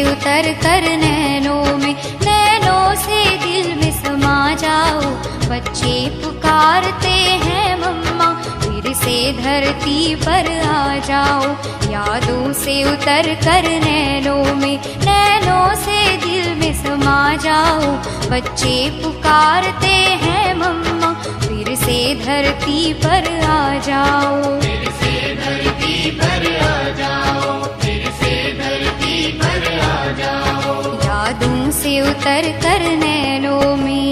उतर कर नैनों में, नैनों से दिल में समा जाओ। बच्चे पुकारते हैं मम्मा, फिर से धरती पर आ जाओ। यादों से उतर कर नैनों में, नैनों से दिल में समा जाओ। बच्चे पुकारते हैं मम्मा, फिर से धरती पर आ जाओ। फिर से धरती पर आ जाओ, फिर से धरती पर आ जाओ। यादों से उतर कर नैनों में।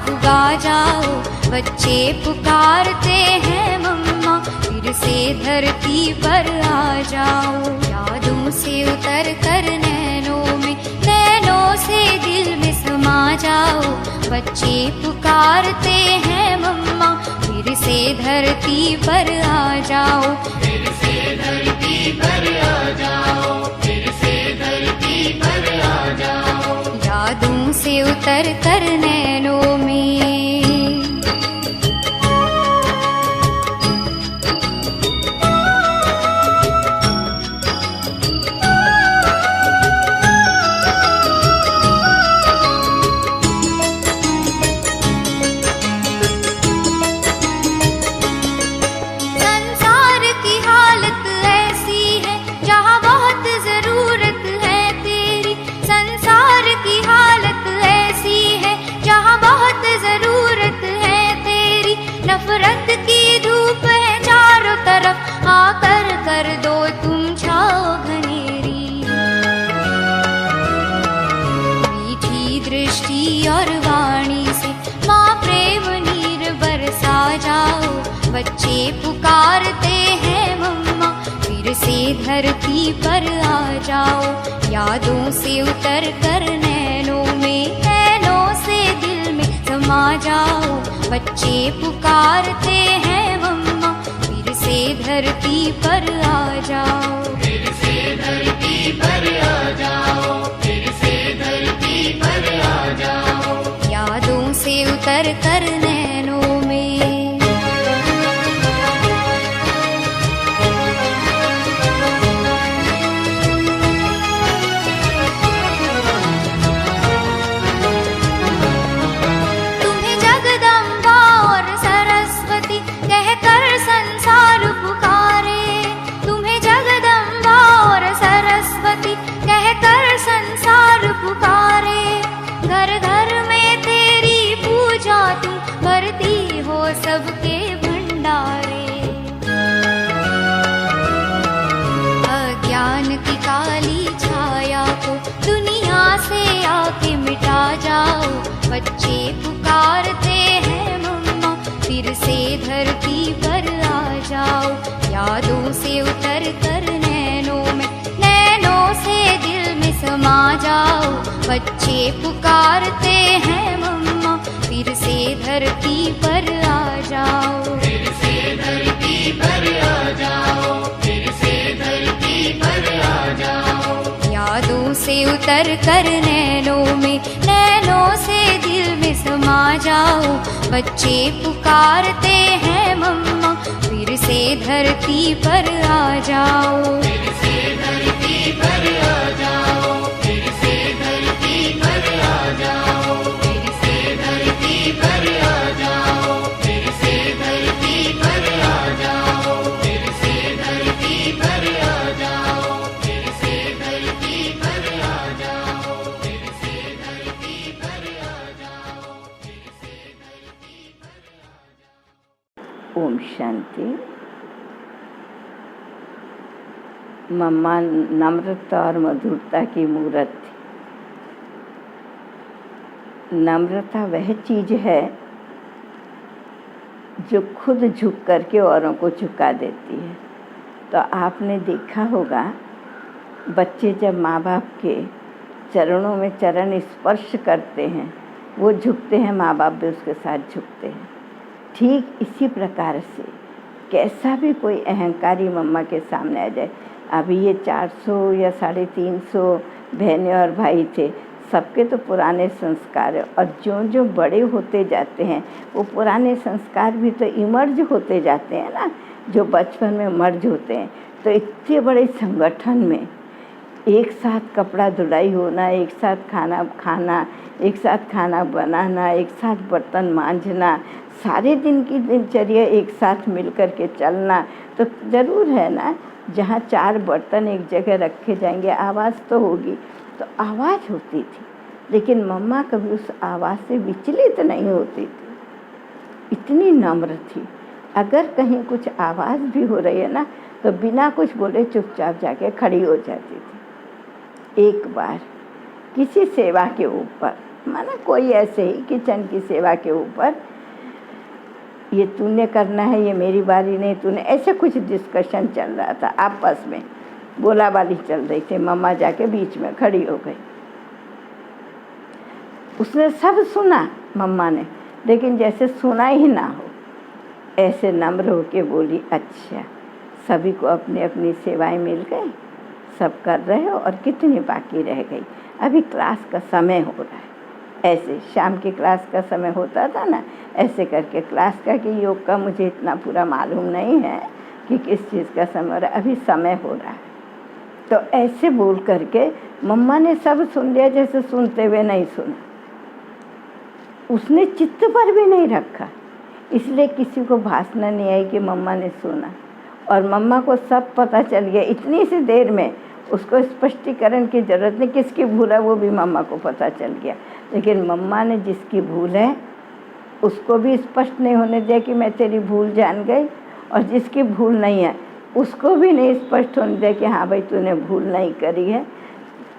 पुगा जाओ। बच्चे पुकारते हैं मम्मा, फिर से धरती पर आ जाओ। यादों से उतर कर नैनों में, नैनों से दिल में समा जाओ। बच्चे पुकारते हैं मम्मा, फिर से धरती पर आ जाओ। फिर से धरती पर आ जाओ, फिर से धरती पर आ जाओ। यादों से उतर कर नैनों में। आकर कर दो तुम छाओ घनेरी। मीठी दृष्टि और वाणी से माँ प्रेम नीर बरसा जाओ। बच्चे पुकारते हैं मम्मा, फिर से धरती पर आ जाओ। यादों से उतर कर नैनों में, नैनों से दिल में समा जाओ। बच्चे पुकारते हैं मम्मा, फिर से धरती पर आ जाओ। फिर से धरती पर आ जाओ, फिर से धरती पर आ जाओ। यादों से उतर कर नैनों में। तुम्हें जगदम्बा और सरस्वती कहकर संसार पुकारे। तुम्हें जगदम्बा और सरस्वती कहकर संसार पुकारे। घर घर में तेरी पूजा तुम भरती हो सबके भंडारे। अज्ञान की काली छाया को दुनिया से आके मिटा जाओ। बच्चे पुकारते हैं मम्मा, फिर से धरती पर आ जाओ। यादों से उतर कर नैनों में, नैनों से दिल में समा जाओ। बच्चे पुकारते हैं मम्मा, फिर से धरती पर आ जाओ। फिर से धरती पर आ जाओ, फिर से धरती पर आ जाओ। यादों से उतर कर नैनों में, नैनों से दिल में समा जाओ। बच्चे पुकारते हैं मम्मा, फिर से धरती पर आ जाओ। फिर से धरती पर आ जाओ, फिर से धरती पर आ जाओ। फिर से धरती पर आ जाओ, फिर से धरती पर आ जाओ। फिर से धरती पर आ जाओ, फिर से धरती पर आ जाओ। फिर से धरती पर आ जाओ, फिर से धरती पर आ जाओ। ओम शांति। मम्मा नम्रता और मधुरता की मूर्त थी। नम्रता वह चीज़ है जो खुद झुक करके औरों को झुका देती है। तो आपने देखा होगा बच्चे जब माँ बाप के चरणों में चरण स्पर्श करते हैं, वो झुकते हैं, माँ बाप भी उसके साथ झुकते हैं। ठीक इसी प्रकार से कैसा भी कोई अहंकारी मम्मा के सामने आ जाए, अभी ये 400 या 350 बहनें और भाई थे, सबके तो पुराने संस्कार है, और जो जो बड़े होते जाते हैं वो पुराने संस्कार भी तो इमर्ज होते जाते हैं ना, जो बचपन में मर्ज होते हैं। तो इतने बड़े संगठन में एक साथ कपड़ा धुलाई होना, एक साथ खाना खाना, एक साथ खाना बनाना, एक साथ बर्तन मांजना, सारे दिन की दिनचर्या एक साथ मिल कर के चलना, तो ज़रूर है ना, जहाँ 4 बर्तन एक जगह रखे जाएंगे आवाज़ तो होगी। तो आवाज़ होती थी, लेकिन मम्मा कभी उस आवाज़ से विचलित नहीं होती थी, इतनी नम्र थी। अगर कहीं कुछ आवाज़ भी हो रही है ना, तो बिना कुछ बोले चुपचाप जाके खड़ी हो जाती थी। एक बार किसी सेवा के ऊपर, माना कोई ऐसे ही किचन की सेवा के ऊपर, ये तूने करना है, ये मेरी बारी नहीं, तूने, ऐसे कुछ डिस्कशन चल रहा था आपस में, बोला बाली चल रही थी। मम्मा जाके बीच में खड़ी हो गई। उसने सब सुना मम्मा ने, लेकिन जैसे सुना ही ना हो, ऐसे नम्र होके बोली, अच्छा सभी को अपनी अपनी सेवाएं मिल गई, सब कर रहे हो, और कितनी बाकी रह गई, अभी क्लास का समय हो रहा है। ऐसे शाम की क्लास का समय होता था ना, ऐसे करके क्लास का, कि योग का मुझे इतना पूरा मालूम नहीं है कि किस चीज़ का समय हो रहा है, अभी समय हो रहा है। तो ऐसे बोल करके मम्मा ने सब सुन लिया, जैसे सुनते हुए नहीं सुना। उसने चित्त पर भी नहीं रखा, इसलिए किसी को भाषण नहीं आई कि मम्मा ने सुना, और मम्मा को सब पता चल गया इतनी सी देर में। उसको स्पष्टीकरण की ज़रूरत नहीं, किसकी भूल है वो भी मम्मा को पता चल गया। लेकिन मम्मा ने जिसकी भूल है उसको भी स्पष्ट नहीं होने दिया कि मैं तेरी भूल जान गई, और जिसकी भूल नहीं है उसको भी नहीं स्पष्ट होने दिया कि हाँ भाई तूने भूल नहीं करी है।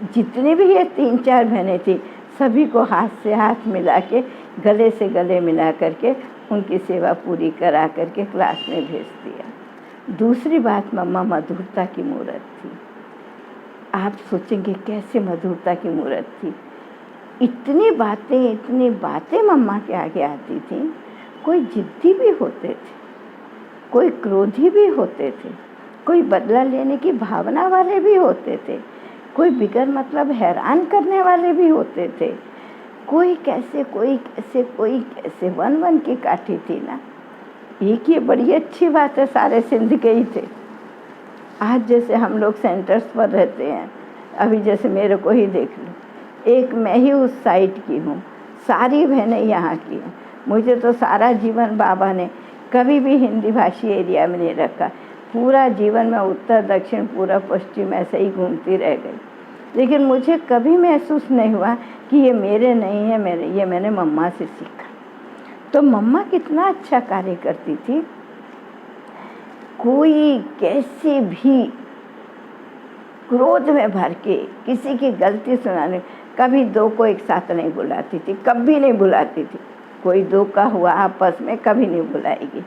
जितनी भी ये 3-4 बहनें थी, सभी को हाथ से हाथ मिला के, गले से गले मिला करके उनकी सेवा पूरी करा करके क्लास में भेज दिया। दूसरी बात, मम्मा मधुरता की मूर्त थी। आप सोचेंगे कैसे मधुरता की मूर्त थी। इतनी बातें मम्मा के आगे आती थी। कोई जिद्दी भी होते थे, कोई क्रोधी भी होते थे, कोई बदला लेने की भावना वाले भी होते थे, कोई बिगर मतलब हैरान करने वाले भी होते थे, कोई कैसे कोई कैसे, वन की काठी थी ना। एक ये बड़ी अच्छी बात है, सारे सिंध के ही थे। आज जैसे हम लोग सेंटर्स पर रहते हैं, अभी जैसे मेरे को ही देख लो, एक मैं ही उस साइड की हूँ, सारी बहनें यहाँ की हैं। मुझे तो सारा जीवन बाबा ने कभी भी हिंदी भाषी एरिया में नहीं रखा। पूरा जीवन में उत्तर दक्षिण पूरब पश्चिम ऐसे ही घूमती रह गई, लेकिन मुझे कभी महसूस नहीं हुआ कि ये मेरे नहीं है, ये मैंने मम्मा से सीखा। तो मम्मा कितना अच्छा कार्य करती थी। कोई कैसे भी क्रोध में भर के किसी की गलती सुनाने, कभी 2 को एक साथ नहीं बुलाती थी, कभी नहीं बुलाती थी। कोई 2 का हुआ आपस में, कभी नहीं बुलाएगी।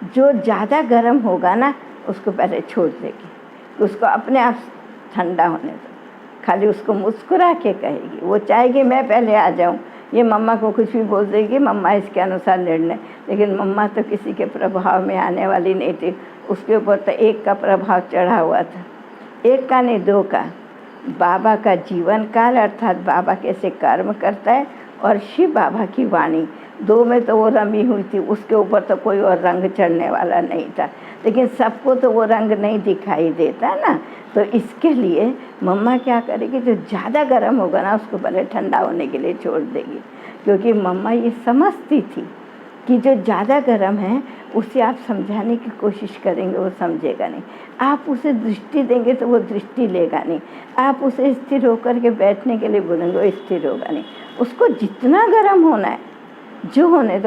जो ज़्यादा गर्म होगा ना, उसको पहले छोड़ देगी, उसको अपने आप ठंडा होने दो। खाली उसको मुस्कुरा के कहेगी, वो चाहेगी मैं पहले आ जाऊं। ये मम्मा को कुछ भी बोल देगी, मम्मा इसके अनुसार निर्णय। लेकिन मम्मा तो किसी के प्रभाव में आने वाली नहीं थी। उसके ऊपर तो एक का प्रभाव चढ़ा हुआ था, एक का नहीं 2 का। बाबा का जीवन काल, अर्थात बाबा कैसे कर्म करता है, और शिव बाबा की वाणी, 2 में तो वो रमी हुई थी। उसके ऊपर तो कोई और रंग चढ़ने वाला नहीं था, लेकिन सबको तो वो रंग नहीं दिखाई देता ना। तो इसके लिए मम्मा क्या करेगी, जो ज़्यादा गर्म होगा ना, उसको पहले ठंडा होने के लिए छोड़ देगी। क्योंकि मम्मा ये समझती थी कि जो ज़्यादा गर्म है उसे आप समझाने की कोशिश करेंगे, वो समझेगा नहीं। आप उसे दृष्टि देंगे तो वो दृष्टि लेगा नहीं। आप उसे स्थिर होकर के बैठने के लिए बोलेंगे, वो स्थिर होगा नहीं। उसको जितना गर्म होना है, जो होने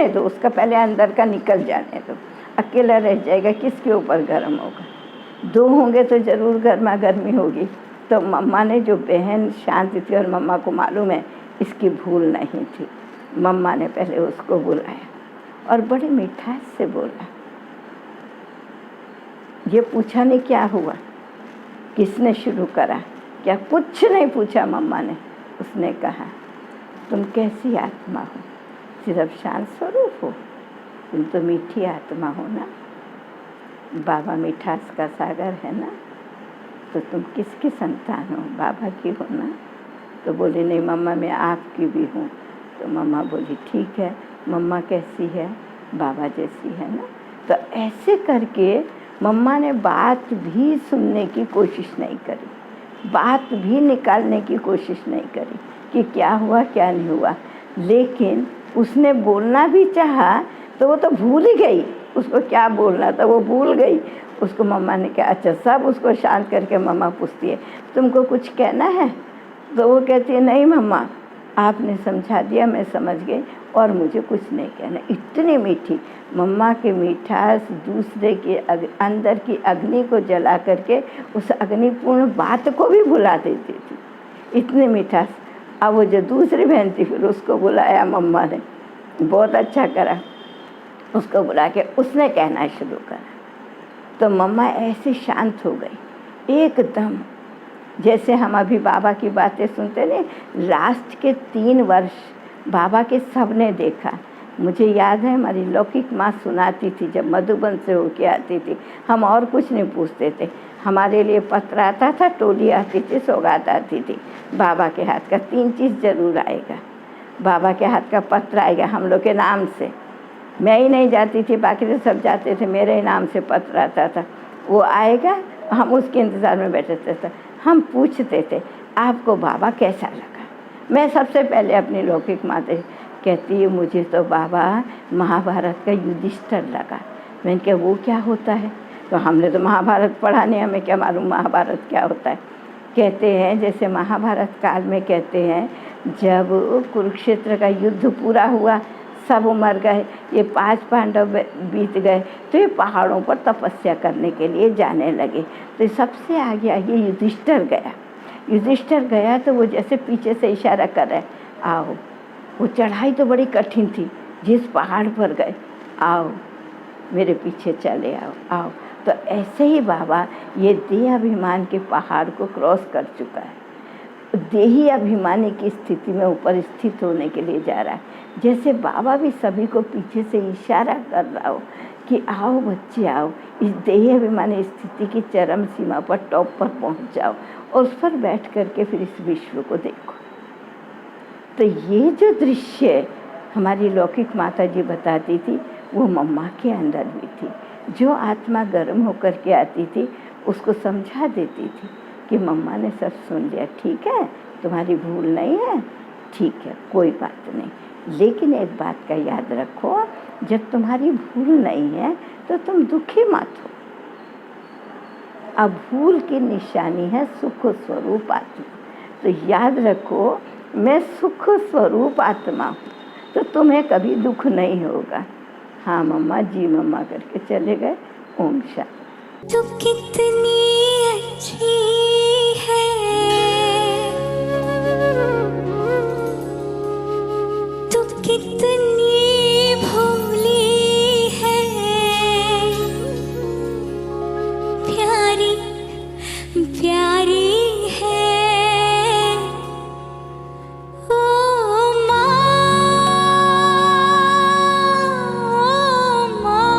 दो, उसका पहले अंदर का निकल जाने दो। अकेला रह जाएगा, किसके ऊपर गर्म होगा। 2 होंगे तो ज़रूर गर्मा गर्मी होगी। तो मम्मा ने, जो बहन शांत थी और मम्मा को मालूम है इसकी भूल नहीं थी, मम्मा ने पहले उसको बुलाया और बड़ी मिठास से बोला। ये पूछा नहीं क्या हुआ, किसने शुरू करा, क्या कुछ नहीं पूछा मम्मा ने। उसने कहा तुम कैसी आत्मा हो, सिर्फ शांत स्वरूप हो, तुम तो मीठी आत्मा हो ना, बाबा मिठास का सागर है ना, तो तुम किसकी संतान हो, बाबा की हो ना। तो बोली नहीं मम्मा मैं आपकी भी हूँ। तो मम्मा बोली ठीक है, मम्मा कैसी है, बाबा जैसी है ना। तो ऐसे करके मम्मा ने बात भी सुनने की कोशिश नहीं करी, बात भी निकालने की कोशिश नहीं करी कि क्या हुआ क्या नहीं हुआ। लेकिन उसने बोलना भी चाहा तो वो तो भूल ही गई, उसको क्या बोलना था वो भूल गई। उसको मम्मा ने कहा अच्छा, सब उसको शांत करके मम्मा पूछती है तुमको कुछ कहना है। तो वो कहती है नहीं मम्मा आपने समझा दिया, मैं समझ गई और मुझे कुछ नहीं कहना। इतनी मीठी मम्मा की मिठास दूसरे के अंदर की अग्नि को जला करके उस अग्निपूर्ण बात को भी भुला देती थी, इतनी मिठास। अब वो जो दूसरी बहन थी फिर उसको बुलाया मम्मा ने, बहुत अच्छा करा, उसको बुला के उसने कहना शुरू करा। तो मम्मा ऐसे शांत हो गई एकदम, जैसे हम अभी बाबा की बातें सुनते नहीं। लास्ट के 3 वर्ष बाबा के सबने देखा। मुझे याद है हमारी लौकिक माँ सुनाती थी जब मधुबन से होके आती थी, हम और कुछ नहीं पूछते थे, हमारे लिए पत्र आता था, टोली आती थी, सौगात आती थी, बाबा के हाथ का 3 चीज़ जरूर आएगा। बाबा के हाथ का पत्र आएगा हम लोग के नाम से, मैं ही नहीं जाती थी, बाकी तो सब जाते थे, मेरे ही नाम से पत्र आता था, वो आएगा, हम उसके इंतज़ार में बैठे थे। हम पूछते थे आपको बाबा कैसा लगा। मैं सबसे पहले अपनी लौकिक माता कहती है मुझे तो बाबा महाभारत का युधिष्ठिर लगा। मैंने कहा वो क्या होता है, तो हमने तो महाभारत पढ़ा नहीं, हमें क्या मालूम महाभारत क्या होता है। कहते हैं जैसे महाभारत काल में कहते हैं जब कुरुक्षेत्र का युद्ध पूरा हुआ, सब मर गए, ये 5 पांडव बीत गए, तो ये पहाड़ों पर तपस्या करने के लिए जाने लगे। तो सबसे आगे आगे युधिष्ठिर गया। युधिष्ठिर गया तो वो जैसे पीछे से इशारा कर रहा है आओ। वो चढ़ाई तो बड़ी कठिन थी, जिस पहाड़ पर गए आओ मेरे पीछे चले आओ आओ। तो ऐसे ही बाबा ये देह अभिमान के पहाड़ को क्रॉस कर चुका है, देही अभिमानी की स्थिति में ऊपर स्थित होने के लिए जा रहा है। जैसे बाबा भी सभी को पीछे से इशारा कर रहा हो कि आओ बच्चे आओ, इस देही अभिमानी स्थिति की चरम सीमा पर टॉप पर पहुंच जाओ और उस पर बैठ करके फिर इस विश्व को देखो। तो ये जो दृश्य हमारी लौकिक माता जी बताती थी वो मम्मा के अंदर भी थी। जो आत्मा गर्म होकर के आती थी उसको समझा देती थी कि मम्मा ने सब सुन लिया, ठीक है तुम्हारी भूल नहीं है, ठीक है कोई बात नहीं, लेकिन एक बात का याद रखो जब तुम्हारी भूल नहीं है तो तुम दुखी मत हो। अब भूल की निशानी है सुख स्वरूप आत्मा, तो याद रखो मैं सुख स्वरूप आत्मा हूँ, तो तुम्हें कभी दुख नहीं होगा। हाँ मम्मा जी मम्मा करके चले गए। ओम शांति। तू कितनी अच्छी है, तू कितनी भोली है, प्यारी प्यारी है ओ माँ, ओ माँ।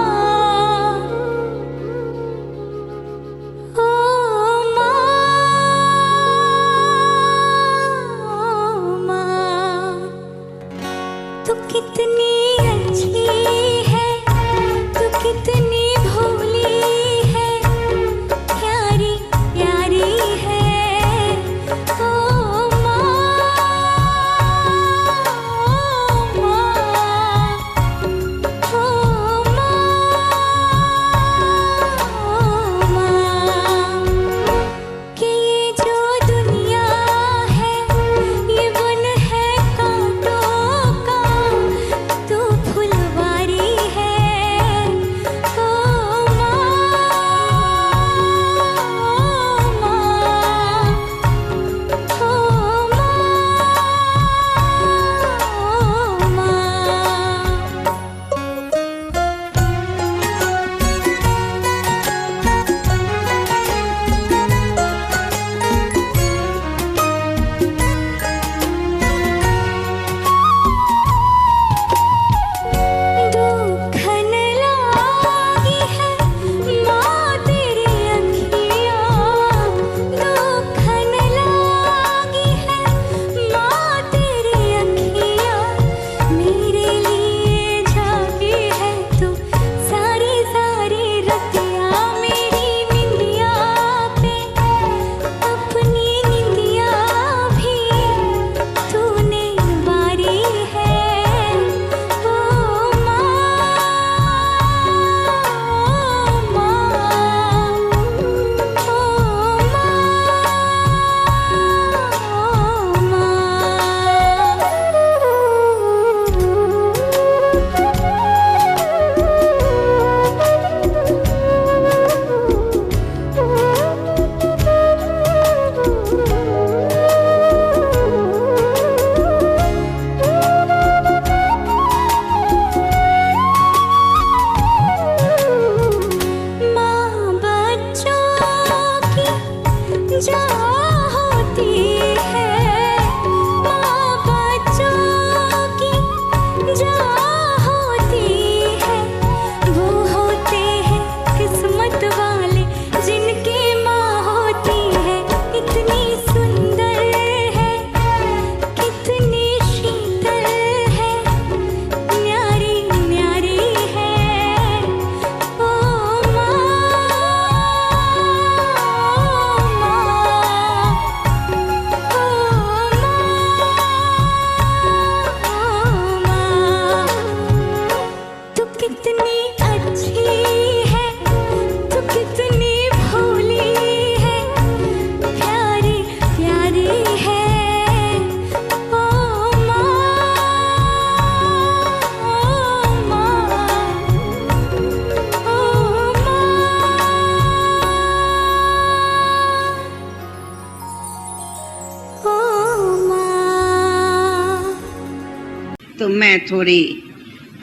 तो मैं थोड़ी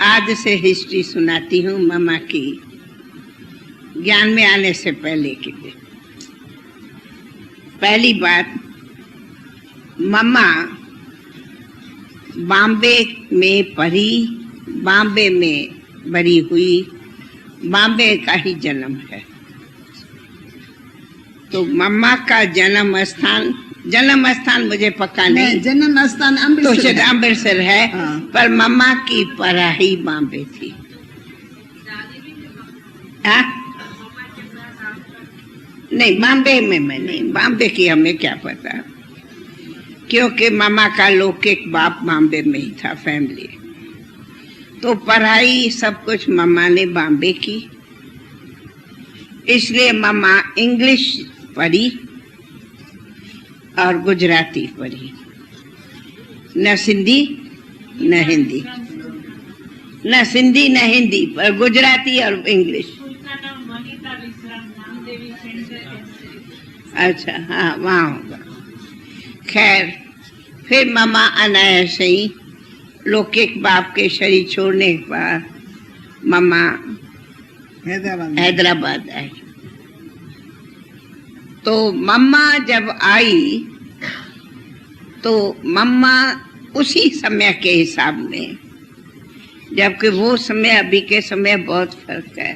आज से हिस्ट्री सुनाती हूँ मम्मा की, ज्ञान में आने से पहले की। पहली बात, मम्मा बॉम्बे में पढ़ी, बॉम्बे में बड़ी हुई, बॉम्बे का ही जन्म है। तो मम्मा का जन्म स्थान मुझे पक्का नहीं, जन्म स्थान तो शायद अमृतसर है, हाँ। पर मम्मा की पढ़ाई बॉम्बे थी। हाँ? नहीं, बॉम्बे में मैं नहीं, बॉम्बे की हमें क्या पता, क्योंकि मम्मा का लौकिक बाप बॉम्बे में ही था, फैमिली। तो पढ़ाई सब कुछ मम्मा ने बॉम्बे की, इसलिए मम्मा इंग्लिश पढ़ी और गुजराती पढ़ी, न सिंधी न हिंदी, न सिंधी न हिंदी, पर गुजराती और इंग्लिश। अच्छा, हाँ, वहाँ होगा। खैर, फिर मम्मा अनायास ही लौकिक बाप के शरीर छोड़ने के बाद मम्मा हैदराबाद आई। तो मम्मा जब आई तो मम्मा उसी समय के हिसाब में, जबकि वो समय अभी के समय बहुत फर्क है,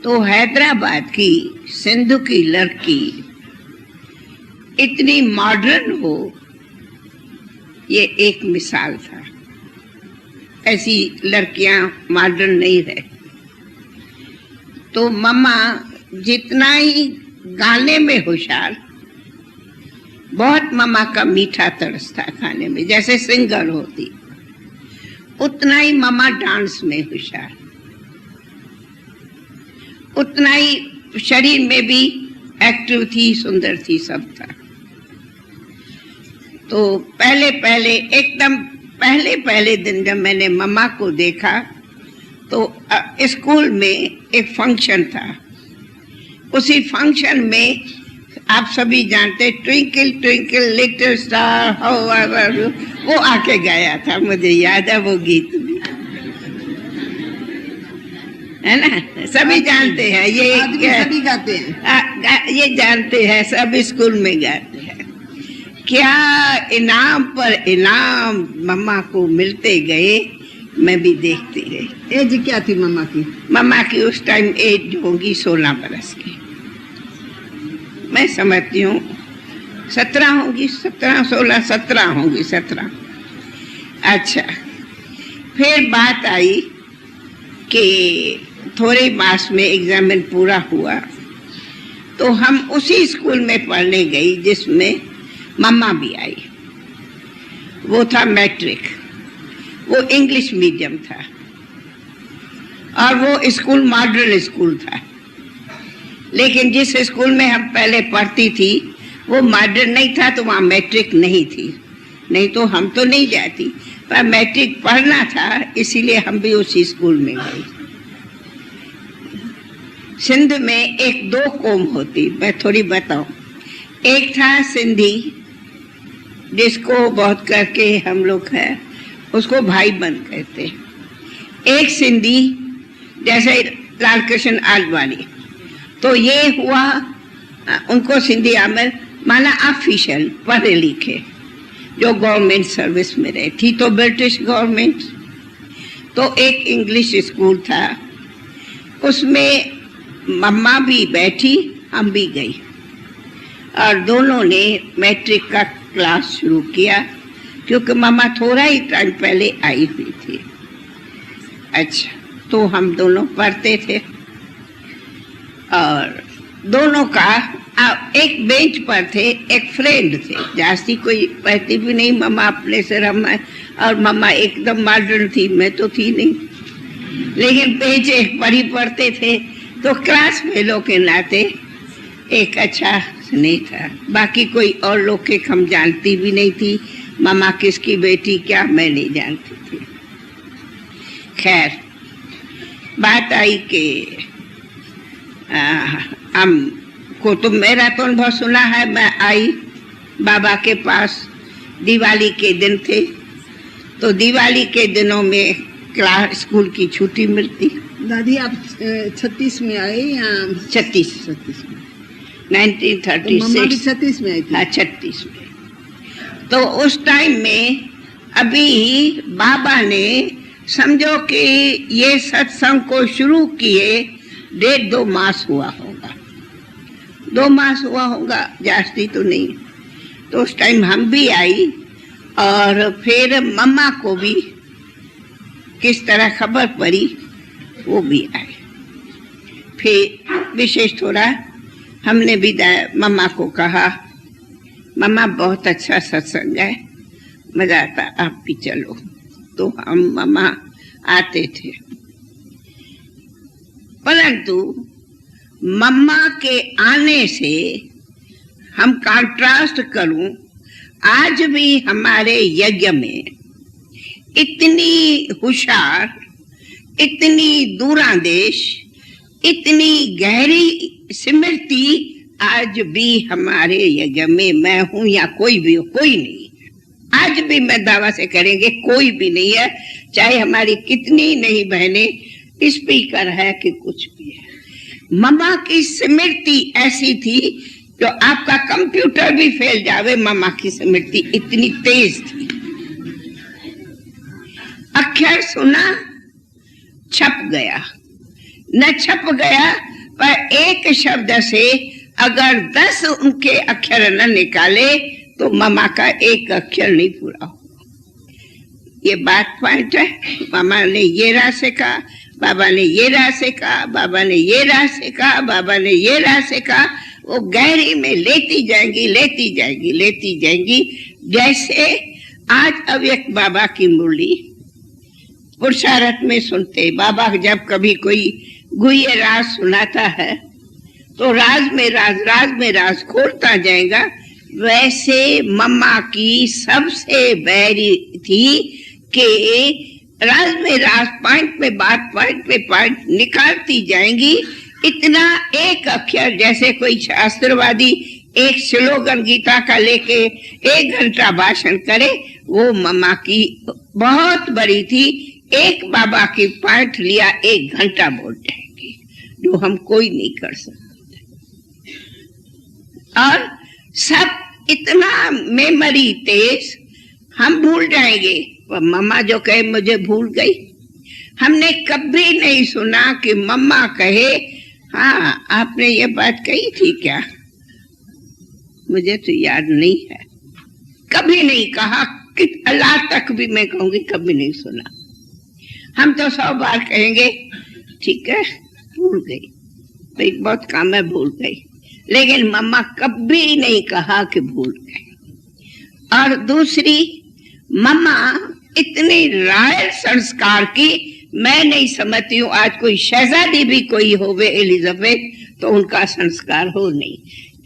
तो हैदराबाद की सिंधु की लड़की इतनी मॉडर्न हो, ये एक मिसाल था। ऐसी लड़कियां मॉडर्न नहीं रहे। तो मम्मा जितना ही गाने में होशियार, बहुत मम्मा का मीठा तरस था खाने में, जैसे सिंगर होती, उतना ही मम्मा डांस में होशियार, उतना ही शरीर में भी एक्टिव थी, सुंदर थी, सब था। तो पहले दिन जब मैंने मम्मा को देखा तो स्कूल में एक फंक्शन था। उसी फंक्शन में आप सभी जानते, twinkle twinkle little star how are you, वो आके गाया था, मुझे याद है वो गीत भी, है ना, सभी जानते हैं ये, सभी गाते हैं, ये जानते हैं, सब स्कूल में गाते हैं। क्या इनाम पर इनाम मम्मा को मिलते गए, मैं भी देखती रही। एज क्या थी मम्मा की? मम्मा की उस टाइम एज होगी 16 बरस की, मैं समझती हूँ 17 होंगी, 17, 16, 17 होंगी, 17। अच्छा, फिर बात आई कि थोड़े मास में एग्जामिन पूरा हुआ, तो हम उसी स्कूल में पढ़ने गई जिसमें मम्मा भी आई। वो था मैट्रिक, वो इंग्लिश मीडियम था, और वो स्कूल मॉडर्न स्कूल था। लेकिन जिस स्कूल में हम पहले पढ़ती थी वो मॉडर्न नहीं था, तो वहाँ मैट्रिक नहीं थी, नहीं तो हम तो नहीं जाती, पर मैट्रिक पढ़ना था, इसीलिए हम भी उसी स्कूल में गए। सिंध में एक दो कौम होती, मैं थोड़ी बताऊं। एक था सिंधी, जिसको बहुत करके हम लोग है उसको भाई बंद कहते। एक सिंधी जैसे लाल कृष्ण आडवाणी, तो ये हुआ उनको सिंधी आमिर माना ऑफिशियल पढ़े लिखे, जो गवर्नमेंट सर्विस में रहे थी, तो ब्रिटिश गवर्नमेंट। तो एक इंग्लिश स्कूल था, उसमें मम्मा भी बैठी, हम भी गई, और दोनों ने मैट्रिक का क्लास शुरू किया, क्योंकि मम्मा थोड़ा ही टाइम पहले आई हुई थी। अच्छा, तो हम दोनों पढ़ते थे, और दोनों का एक बेंच पर थे, एक फ्रेंड थे, जास्ती कोई पढ़ती भी नहीं, मम्मा अपने से और मम्मा एकदम मॉडर्न थी, मैं तो थी नहीं, लेकिन बेंच एक पढ़ी पढ़ते थे, तो क्लास फेलो के नाते एक अच्छा नहीं था। बाकी कोई और लोग के हम जानती भी नहीं थी, मम्मा किसकी बेटी क्या मैं नहीं जानती थी। खैर, बात आई कि हमको तो मेरा तो अनुभव सुना है, मैं आई बाबा के पास, दिवाली के दिन थे, तो दिवाली के दिनों में क्लास स्कूल की छुट्टी मिलती। दादी आप 36 में आए या 36 में? 1936। तो मम्मा भी 36 में आई थी। हाँ 36 में। तो उस टाइम में अभी बाबा ने समझो कि ये सत्संग को शुरू किए 1.5-2 मास हुआ होगा, 2 मास हुआ होगा, जास्ती तो नहीं। तो उस टाइम हम भी आई और फिर मम्मा को भी किस तरह खबर पड़ी वो भी आए। फिर विशेष थोड़ा हमने भी मम्मा को कहा, मम्मा बहुत अच्छा सत्संग है, मजा आता, आप भी चलो। तो हम मम्मा आते थे, परंतु मम्मा के आने से हम कंट्रास्ट करूं, आज भी हमारे यज्ञ में इतनी होशियार, इतनी दूरांदेश, इतनी गहरी स्मृति आज भी हमारे यज्ञ में, मैं हूं या कोई भी हो, कोई नहीं। आज भी मैं दावा से करेंगे कोई भी नहीं है, चाहे हमारी कितनी नहीं बहने स्पीकर है कि कुछ भी है। मम्मा की स्मृति ऐसी थी जो आपका कंप्यूटर भी फेल जावे, मम्मा की स्मृति इतनी तेज थी। अक्षर सुना, छप गया, न छप गया, पर एक शब्द से अगर 10 उनके अक्षर न निकाले तो मम्मा का एक अक्षर नहीं पूरा होगा। ये बात पॉइंट है। मामा ने ये राह से कहा, बाबा ने ये राह से कहा, बाबा ने ये राह से कहा, बाबा ने ये राह से कहा, वो गहरी में लेती जाएंगी, लेती जाएंगी, लेती जाएंगी। जैसे आज अव्यक्त बाबा की मुरली पुरुषार्थ में सुनते, बाबा जब कभी कोई गुह्य राज सुनाता है तो राज में राज, राज में राज खोलता जाएगा। वैसे मम्मा की सबसे बहरी थी कि राज में राज, पॉइंट में बात, पॉइंट में पॉइंट निकालती जाएंगी। इतना एक अक्षर, जैसे कोई शास्त्रवादी एक स्लोगन गीता का लेके 1 घंटा भाषण करे, वो मम्मा की बहुत बड़ी थी। एक बाबा की पॉइंट लिया 1 घंटा बोल जाएंगी, जो हम कोई नहीं कर सकते। और सब इतना मेमोरी तेज, हम भूल जाएंगे। पर मम्मा जो कहे मुझे भूल गई, हमने कभी नहीं सुना कि मम्मा कहे हाँ आपने ये बात कही थी क्या, मुझे तो याद नहीं है। कभी नहीं कहा कि अल्लाह तक भी मैं कहूंगी कभी नहीं सुना। हम तो 100 बार कहेंगे ठीक है भूल गई, भाई बहुत काम है भूल गई, लेकिन मम्मा कभी नहीं कहा कि भूल गए। और दूसरी, मम्मा इतनी रॉयल संस्कार की मैं नहीं समझती हूँ आज कोई शहजादी भी कोई होवे एलिजाबेथ तो उनका संस्कार हो नहीं।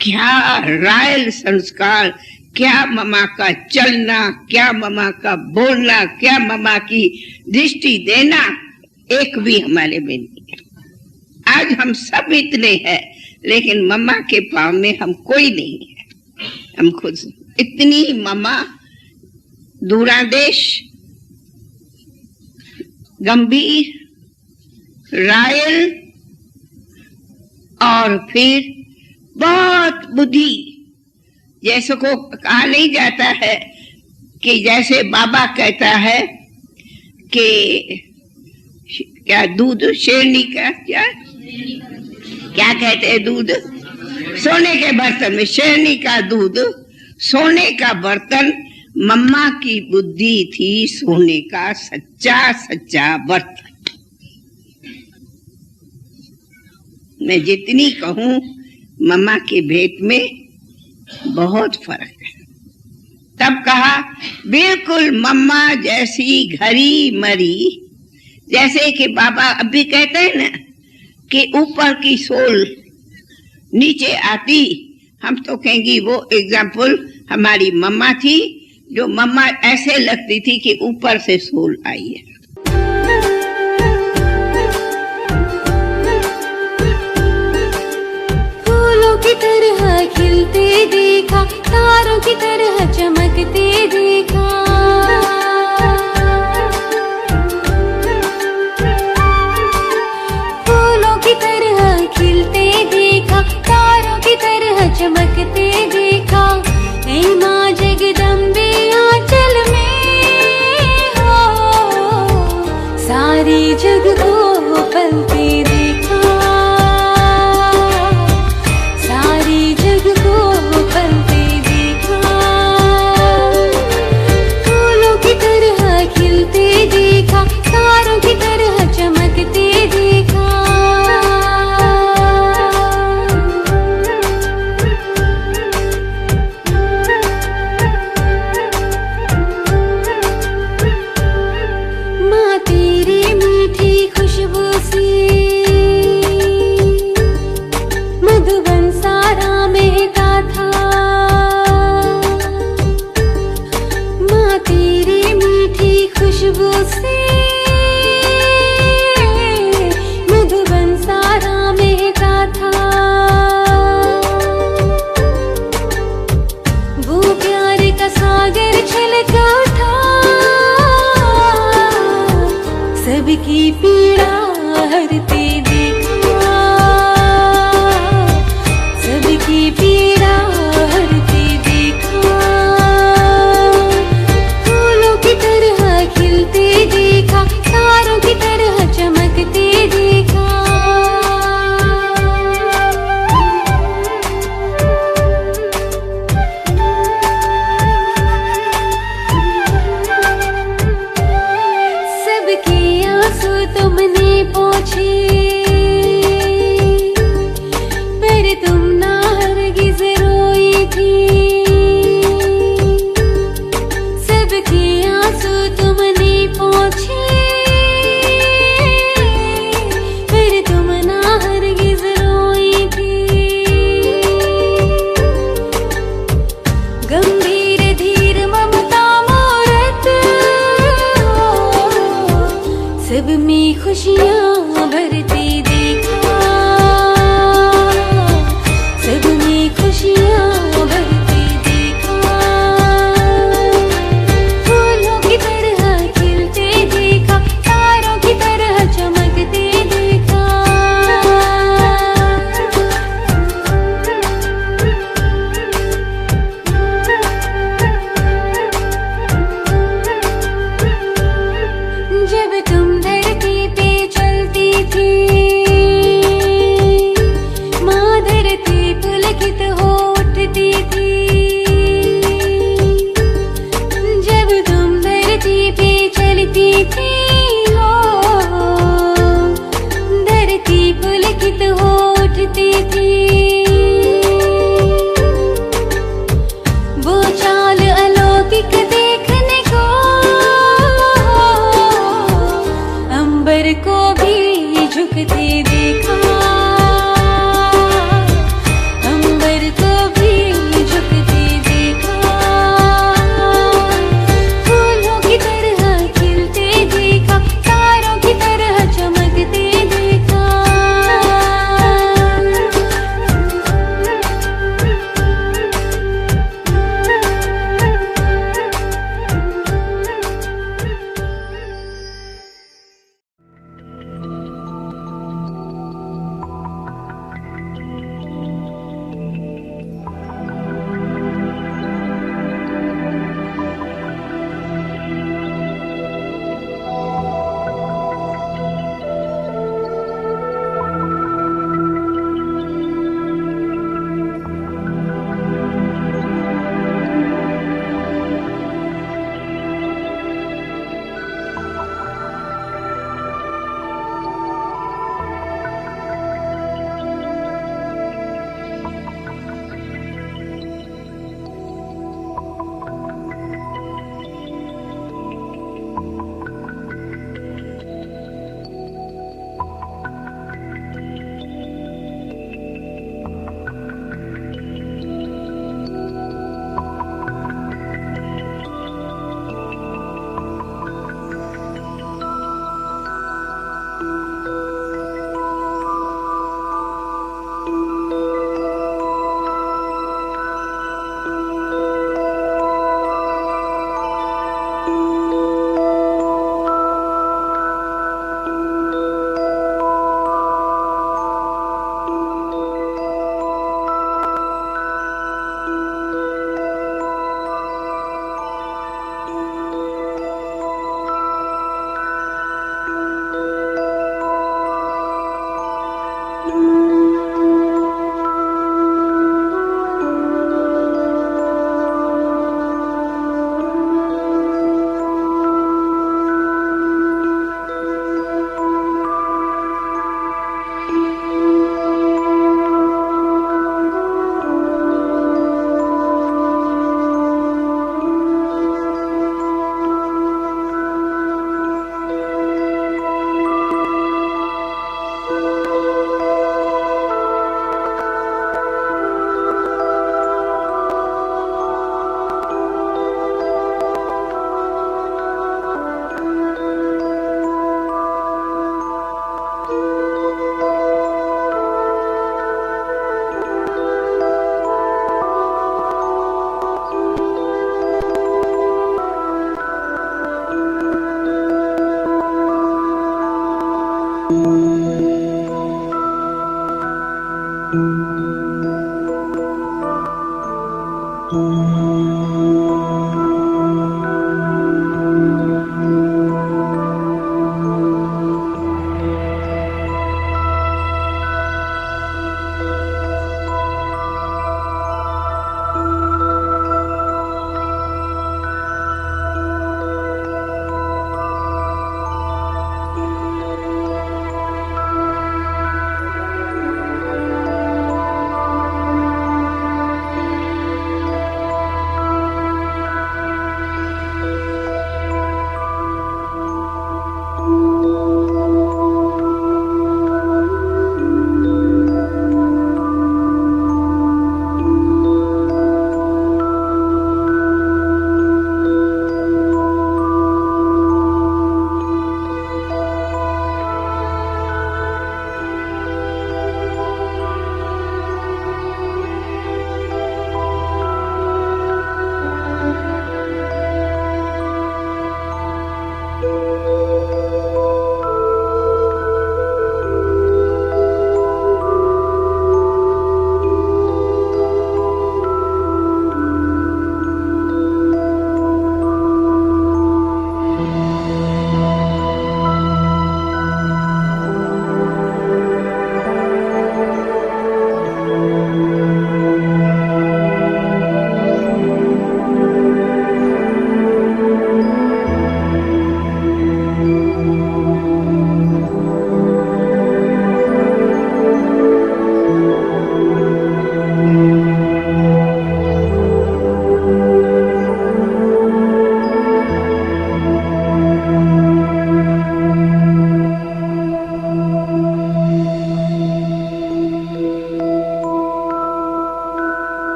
क्या रॉयल संस्कार, क्या मम्मा का चलना, क्या मम्मा का बोलना, क्या मम्मा की दृष्टि देना, एक भी हमारे में नहीं है। आज हम सब इतने हैं लेकिन मम्मा के पाँव में हम कोई नहीं है। हम खुद इतनी मम्मा दूरादेश, गंभीर, रॉयल और फिर बहुत बुद्धि। जैसे को कहा नहीं जाता है कि जैसे बाबा कहता है कि क्या दूध शेरनी का, क्या कहते हैं दूध सोने के बर्तन में, शेरनी का दूध सोने का बर्तन। मम्मा की बुद्धि थी सोने का सच्चा सच्चा बर्तन। मैं जितनी कहूं मम्मा के भेंट में बहुत फर्क है। तब कहा बिल्कुल मम्मा जैसी घरी मरी, जैसे कि बाबा अभी कहते हैं ना कि ऊपर की सोल नीचे आती, हम तो कहेंगी वो एग्जाम्पल हमारी मम्मा थी, जो मम्मा ऐसे लगती थी कि ऊपर से सोल आई है। फूलों की तरह खिलते देखा, तारों की तरह चमकते देखा। खुशबू से मधुबन सारा महका था। वो प्यार का सागर छलका उठा, सबकी पीड़ा हरते देखा, सबकी पीड़ा हरते देखा। फूलों की तरह खिलते देखा, तारों की तरह चमकते देखा। सबके आंसू तुमने पोंछे, पर तुम ना हरगिज रोई थी। सबके आंसू तुमने पोंछे, पर तुम ना हरगिज रोई थी। गंभीर धीर ममता मूरत, सब में खुशियाँ भरते देखा, सब में खुशियाँ भरते देखा। फूलों की तरह खिलते देखा, तारों की तरह चमकते देखा। जब तुम धरती पे चलती थी, माँ धरती पुलकित हो उठती थी। जब तुम धरती पे चलती थी, हो धरती पुलकित हो उठती थी। वो चाल अलौकिक देखने को अंबर को भी झुकते देखा, अंबर को भी झुकते देखा। फूलों की तरह खिलते देखा,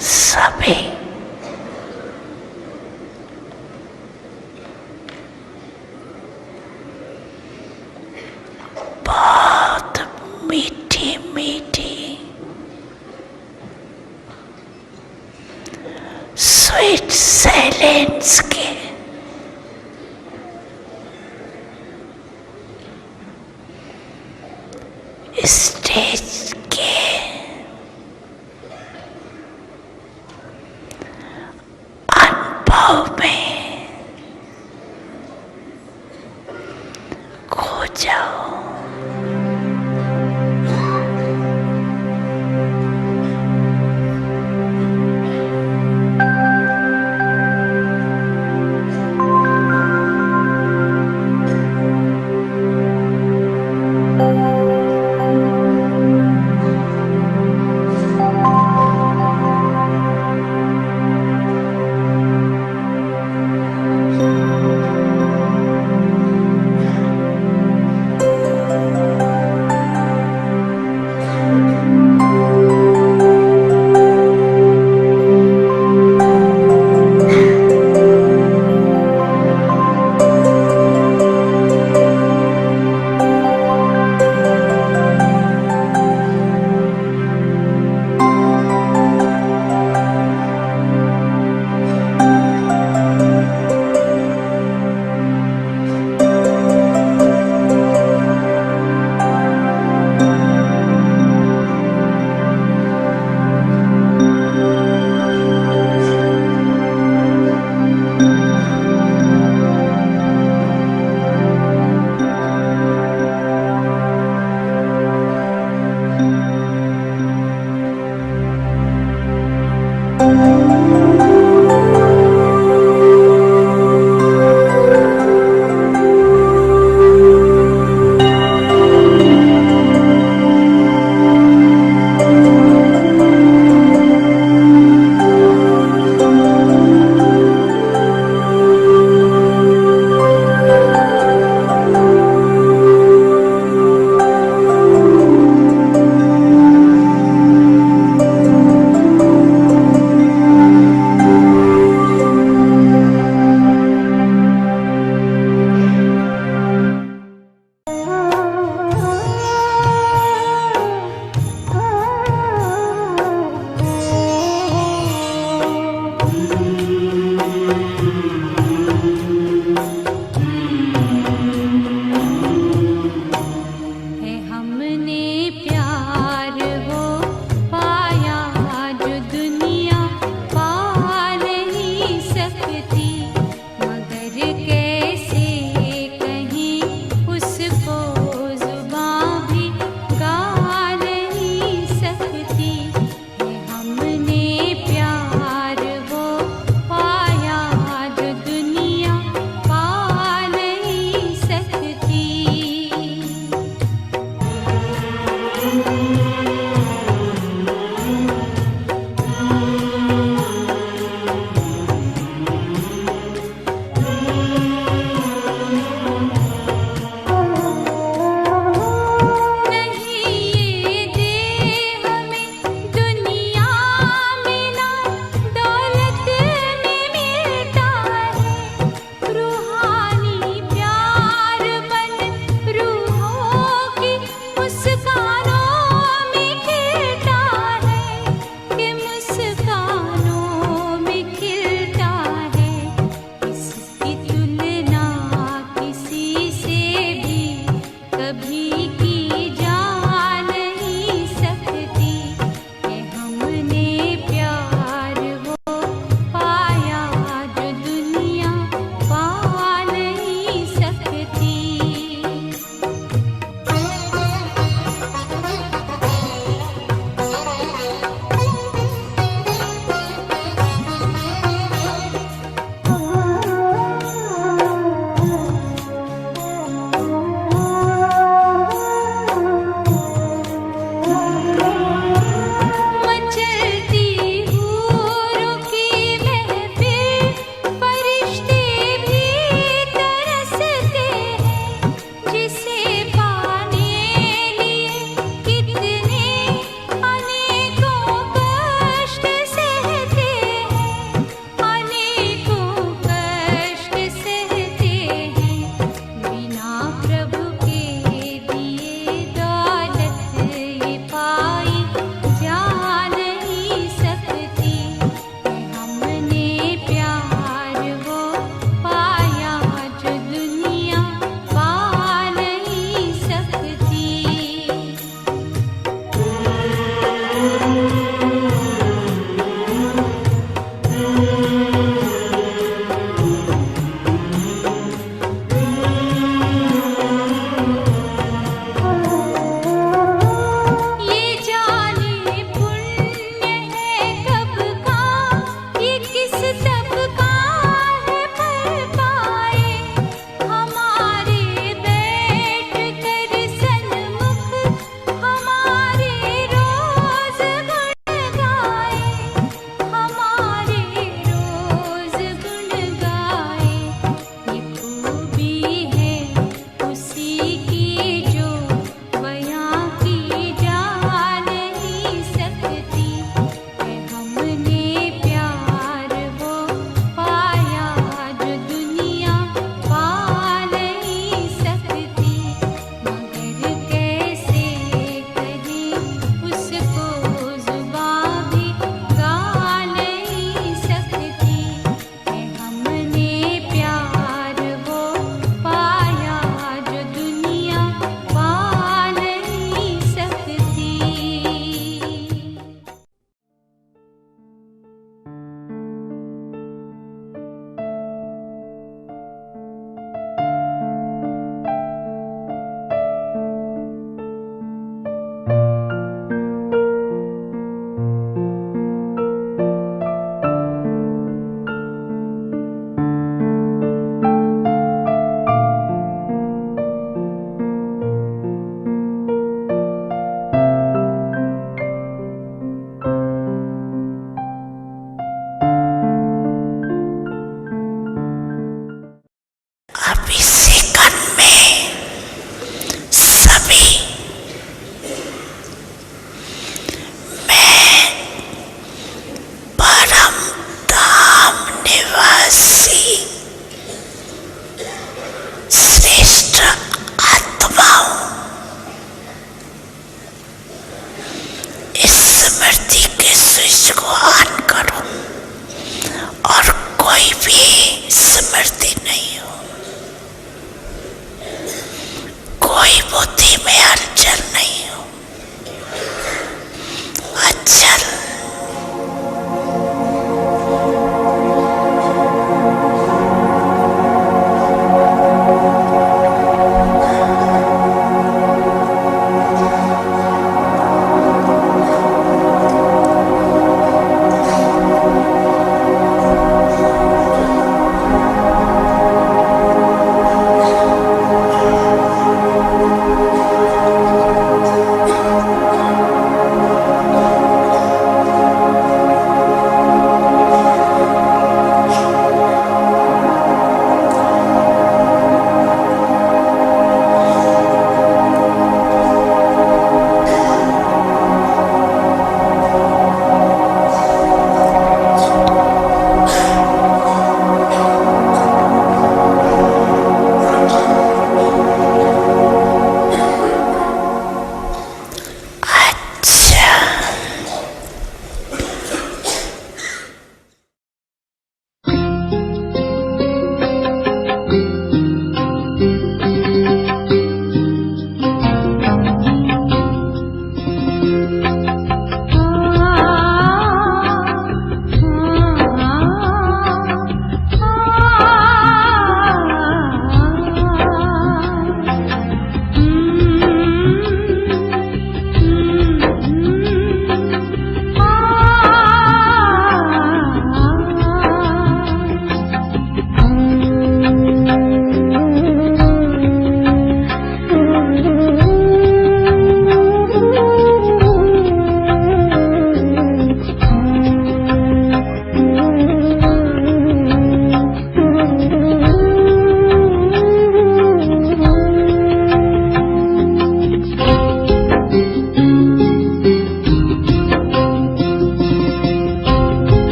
सभी बहुत मीठी मीठी स्वीट साइलेंस के स्टेज के अनुभव में खो जाओ। निवासी श्रेष्ठ आत्माओं, इस स्मृति के स्विच को ऑन करो और कोई भी स्मृति नहीं हो, कोई बुद्धि में हलचल नहीं हो। अचल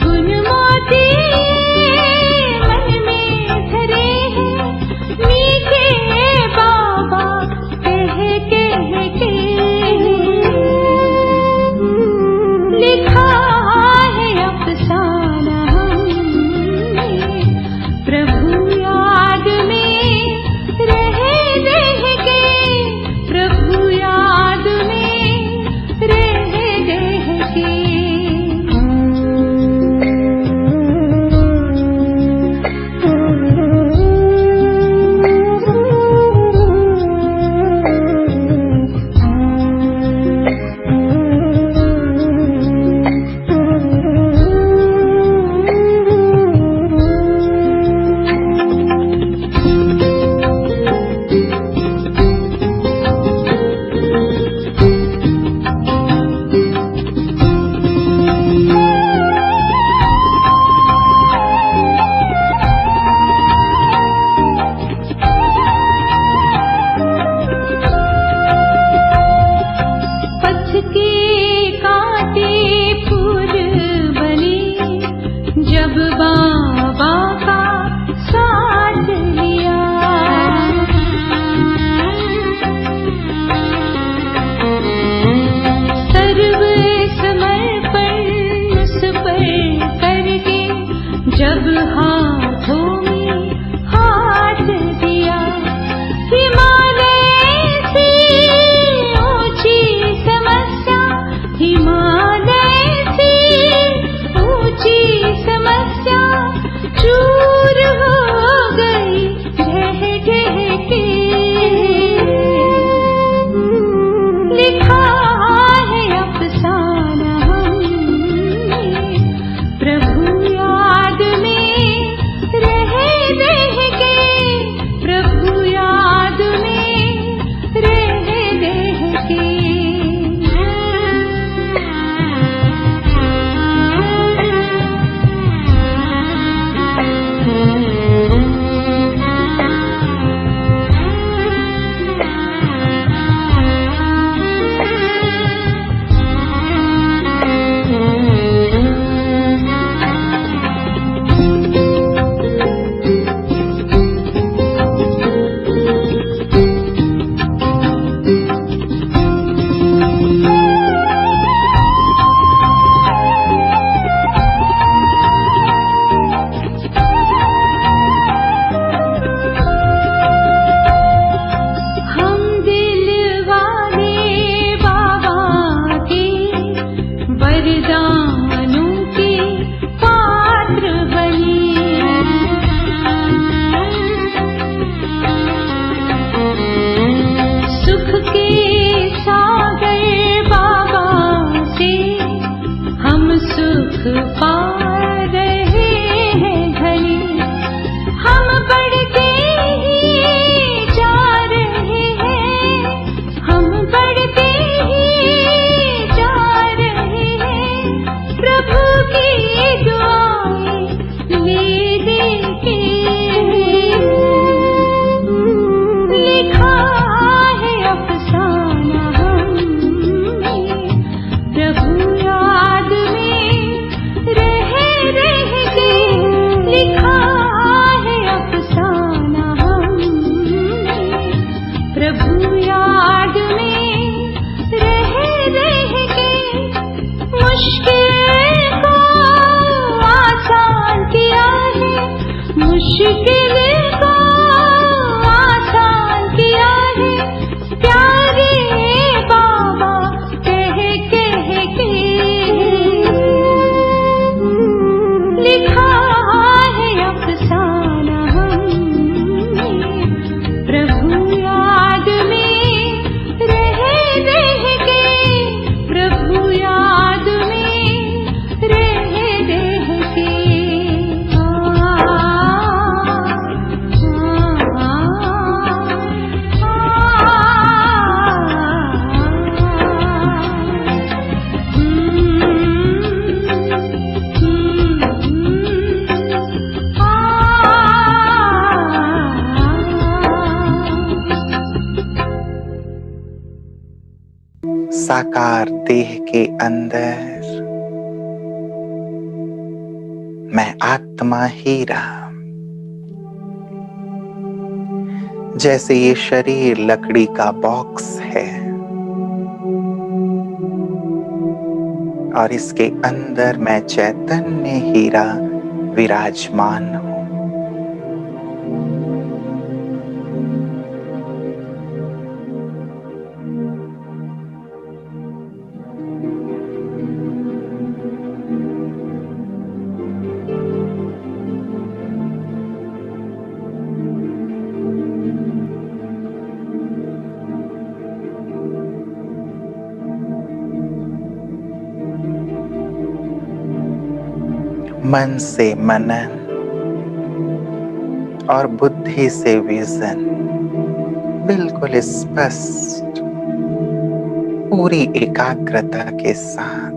गुण मोती जब बाबा का साथ लिया, सर्व समर्पण उस पर करके जब हाथों में हाथ दिया, हिमालय से ऊंची समस्या, हिमालय से ऊंची समस्या चूर हो गई ढह ढह के। लिखा है अफसाना हमने, प्रभु याद में रह रह के, प्रभु याद में रह रह के। हम दिल वाले बाबा के वरदानों के पात्र बने, सुख के सागर बाबा से हम सुख पा रहे हैं धनी, हम बढ़ते ही जा रहे हैं, हम बढ़ते ही जा रहे हैं, प्रभु की दुआएं ले दे के। लिखा है अफसाना हमने, प्रभु याद में रह रह के। लिखा है अफसाना हमने, प्रभु याद में रह रह के। मुश्किल को आसान किया है, मुश्किल को आसान किया है, प्यारे बाबा कह कह के। लिखा है अफसाना हमने, प्रभु याद में रह रह के, प्रभु याद में रह रह के। साकार देह के अंदर मैं आत्मा हीरा, जैसे ये शरीर लकड़ी का बॉक्स है और इसके अंदर मैं चैतन्य हीरा विराजमान हूं। मन से मनन और बुद्धि से विजन बिल्कुल स्पष्ट, पूरी एकाग्रता के साथ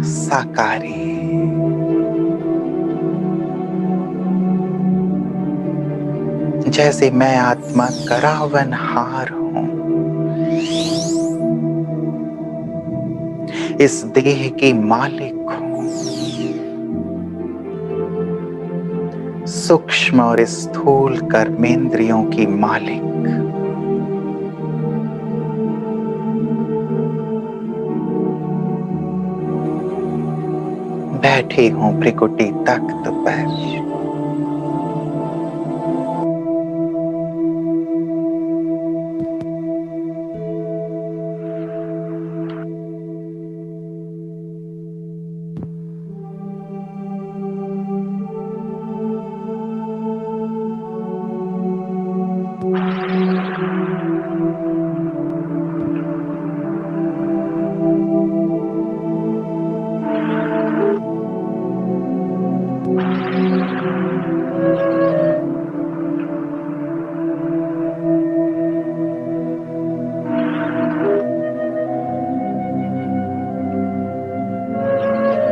साकारी जैसे मैं आत्मा करावनहार हूं, इस देह की मालिक हूं, सूक्ष्म और स्थूल कर्मेंद्रियों की मालिक। बैठी हूं भृकुटी तख्त पर,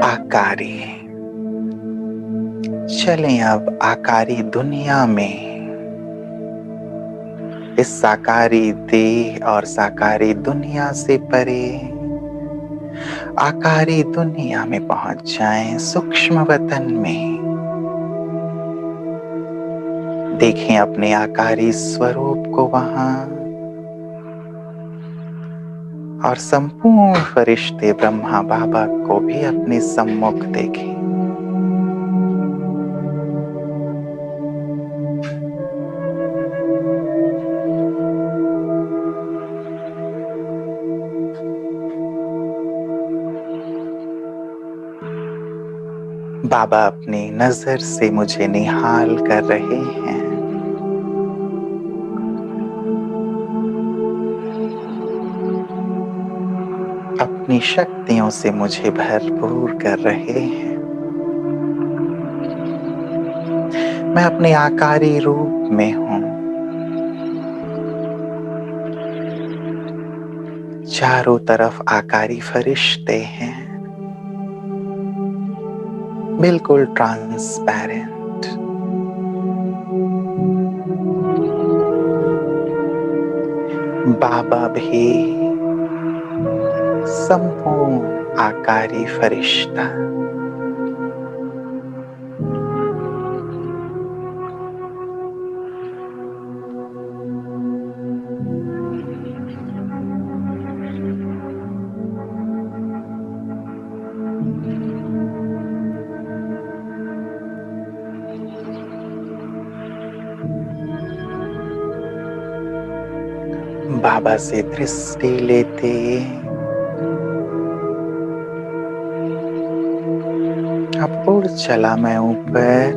आकारी। चलें अब आकारी दुनिया में, इस साकारी देह और साकारी दुनिया से परे आकारी दुनिया में पहुंच जाएं, सूक्ष्म वतन में। देखें अपने आकारी स्वरूप को वहां, और संपूर्ण फरिश्ते ब्रह्मा बाबा को भी अपने सम्मुख देखें। बाबा अपनी नजर से मुझे निहाल कर रहे हैं। अपनी शक्तियों से मुझे भरपूर कर रहे हैं। मैं अपने आकारी रूप में हूं। चारों तरफ आकारी फरिश्ते हैं, बिल्कुल ट्रांसपेरेंट। बाबा भी संपूर्ण आकारी फरिश्ता। बाबा से दृष्टि लेते अब उड़ चला मैं ऊपर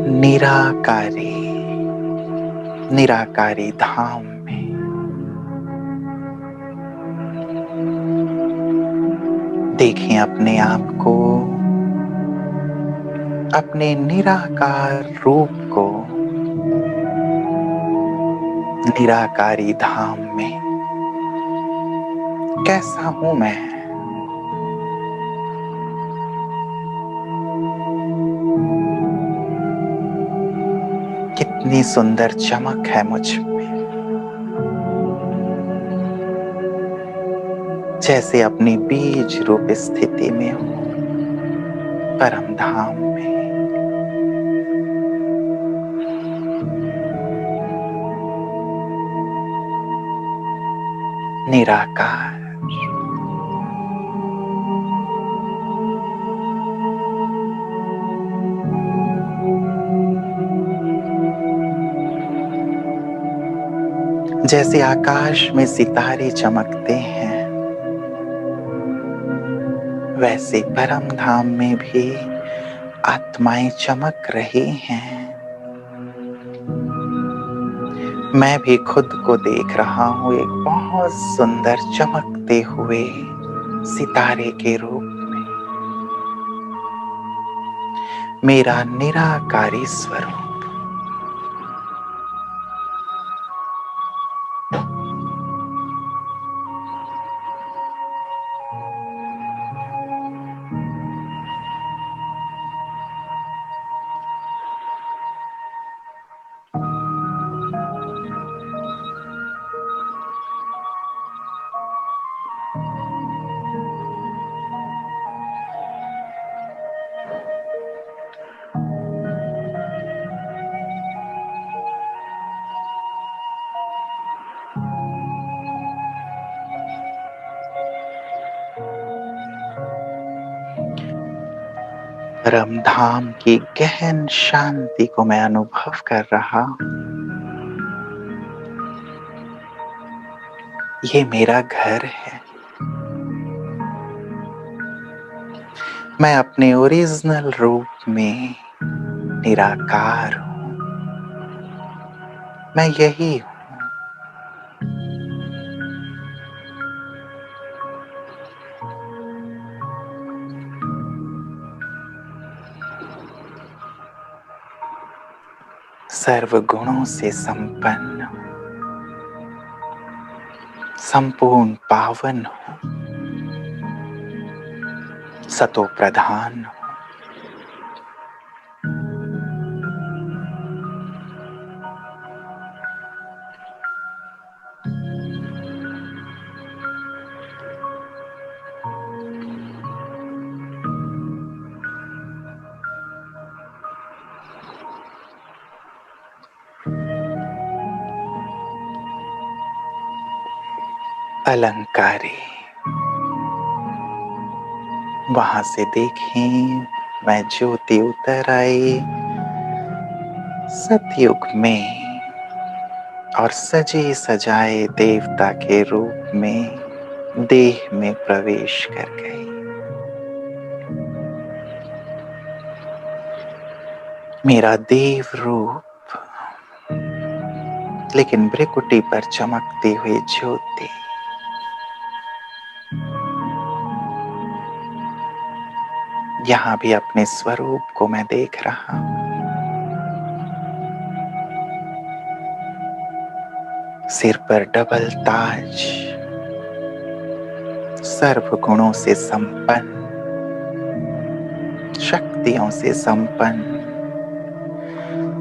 निराकारी, निराकारी धाम में। देखें अपने आप को, अपने निराकार रूप को निराकारी धाम में। कैसा हूं मैं? कितनी सुंदर चमक है मुझ में, जैसे अपनी बीज रूप स्थिति में हूं, परम धाम में। निराकार। जैसे आकाश में सितारे चमकते हैं, वैसे परम धाम में भी आत्माएं चमक रही हैं। मैं भी खुद को देख रहा हूं एक बहुत सुंदर चमकते हुए सितारे के रूप में। मेरा निराकारी स्वरूप। परम धाम की गहन शांति को मैं अनुभव कर रहा हूं। ये मेरा घर है। मैं अपने ओरिजिनल रूप में निराकार हूं। मैं यही हूं। सर्व गुणों से संपन्न हूं। संपूर्ण पावन हूं। सतो प्रधान हूं। अलंकारी। वहां से देखें, मैं ज्योति उतर आई सतयुग में और सजे सजाए देवता के रूप में देह में प्रवेश कर गई। मेरा देव रूप, लेकिन भ्रिकुटी पर चमकती हुई ज्योति। यहां भी अपने स्वरूप को मैं देख रहा हूं। सिर पर डबल ताज, सर्व गुणों से संपन्न, शक्तियों से संपन्न,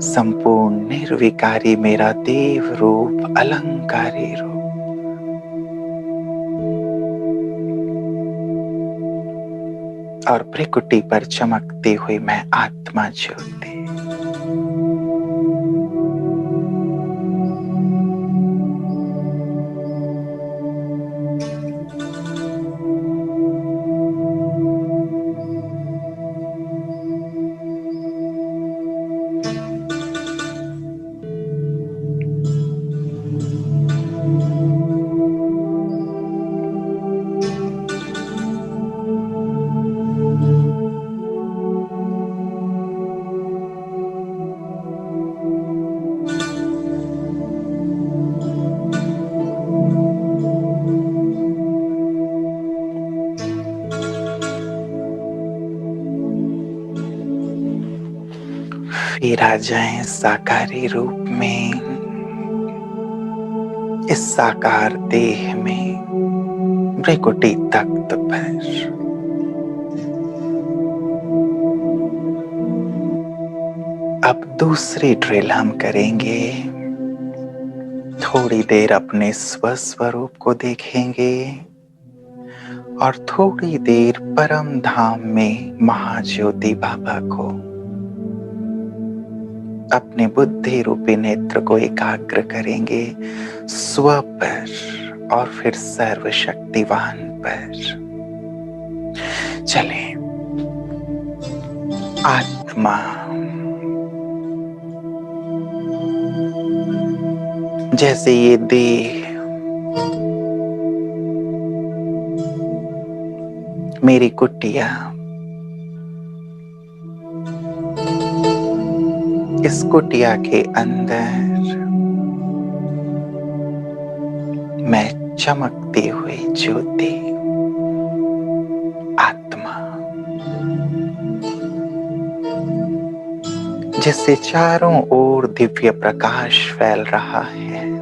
संपूर्ण निर्विकारी मेरा देव रूप, अलंकारी रूप। और भ्रिकुटी पर चमकती हुई मैं आत्मा ज्योति। फिर आ जाएं साकारी रूप में, इस साकार देह में भ्रिकुटी तख्त पर। अब दूसरी ड्रिल हम करेंगे। थोड़ी देर अपने स्वस्वरूप को देखेंगे और थोड़ी देर परम धाम में महाज्योति बाबा को, अपने बुद्धि रूपी नेत्र को एकाग्र करेंगे स्व पर और फिर सर्वशक्तिवान पर। चलें। आत्मा, जैसे ये देह मेरी कुटिया, इस कुटिया के अंदर मैं चमकती हुई ज्योति, आत्मा, जिससे चारों ओर दिव्य प्रकाश फैल रहा है।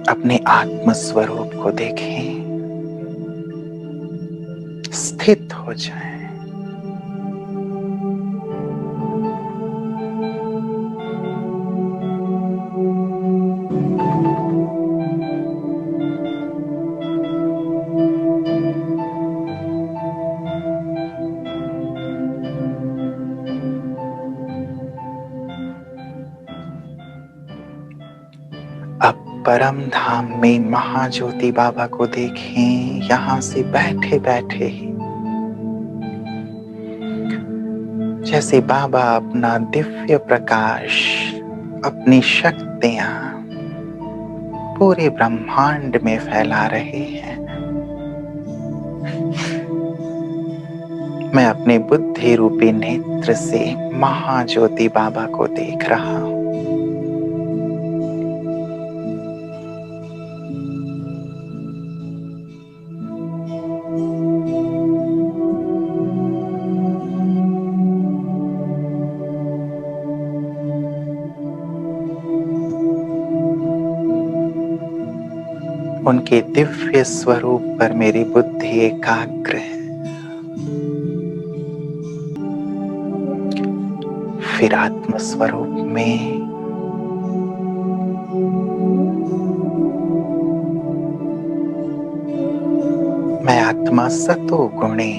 अपने आत्म स्वरूप को देखें, स्थित हो जाएं। परम धाम में महाज्योति बाबा को देखें, यहाँ से बैठे बैठे ही जैसे बाबा अपना दिव्य प्रकाश, अपनी शक्तियां पूरे ब्रह्मांड में फैला रहे हैं। मैं अपने बुद्धि रूपी नेत्र से महाज्योति बाबा को देख रहा हूं। उनके दिव्य स्वरूप पर मेरी बुद्धि एकाग्र है। फिर आत्म स्वरूप में मैं आत्मा सतो गुणे,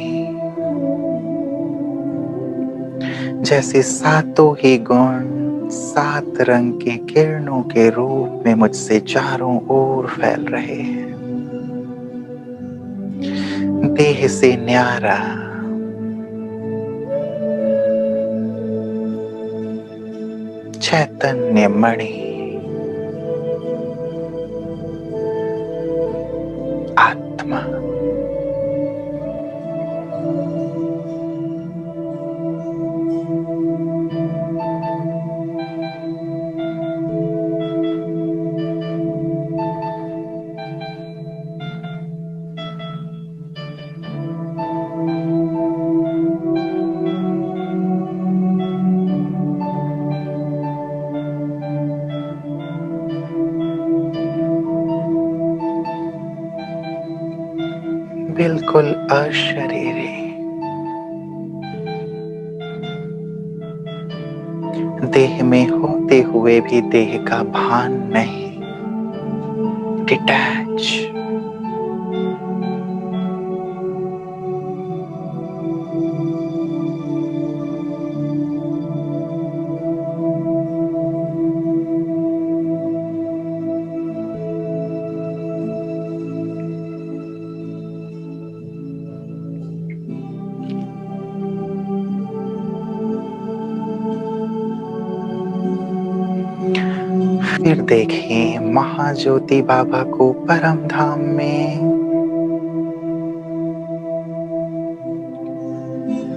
जैसे सातों ही गुण 7 रंग के किरणों के रूप में मुझसे चारों ओर फैल रहे हैं। देह से न्यारा चैतन्य मणि आत्मा बिल्कुल अशरीरी, देह में होते हुए भी देह का भान नहीं, डिटैच, फिर देखिए महाज्योति बाबा को परम धाम में,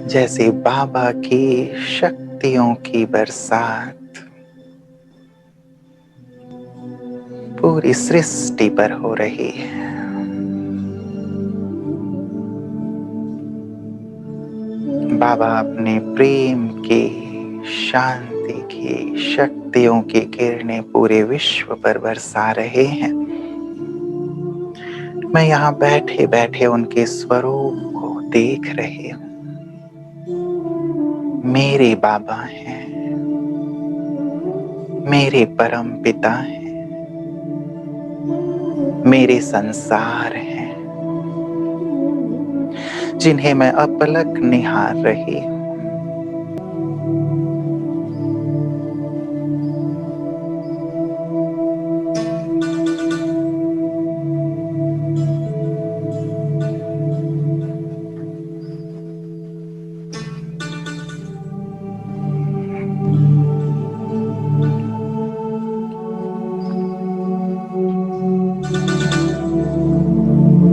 जैसे बाबा की शक्तियों की बरसात पूरी सृष्टि पर हो रही है। बाबा अपने प्रेम की, शांति की, शक्तियों की किरणें पूरे विश्व पर बरसा रहे हैं। मैं यहाँ बैठे बैठे उनके स्वरूप को देख रही हूँ। मेरे बाबा हैं, मेरे परम पिता हैं, मेरे संसार हैं, जिन्हें मैं अपलक निहार रही हूँ।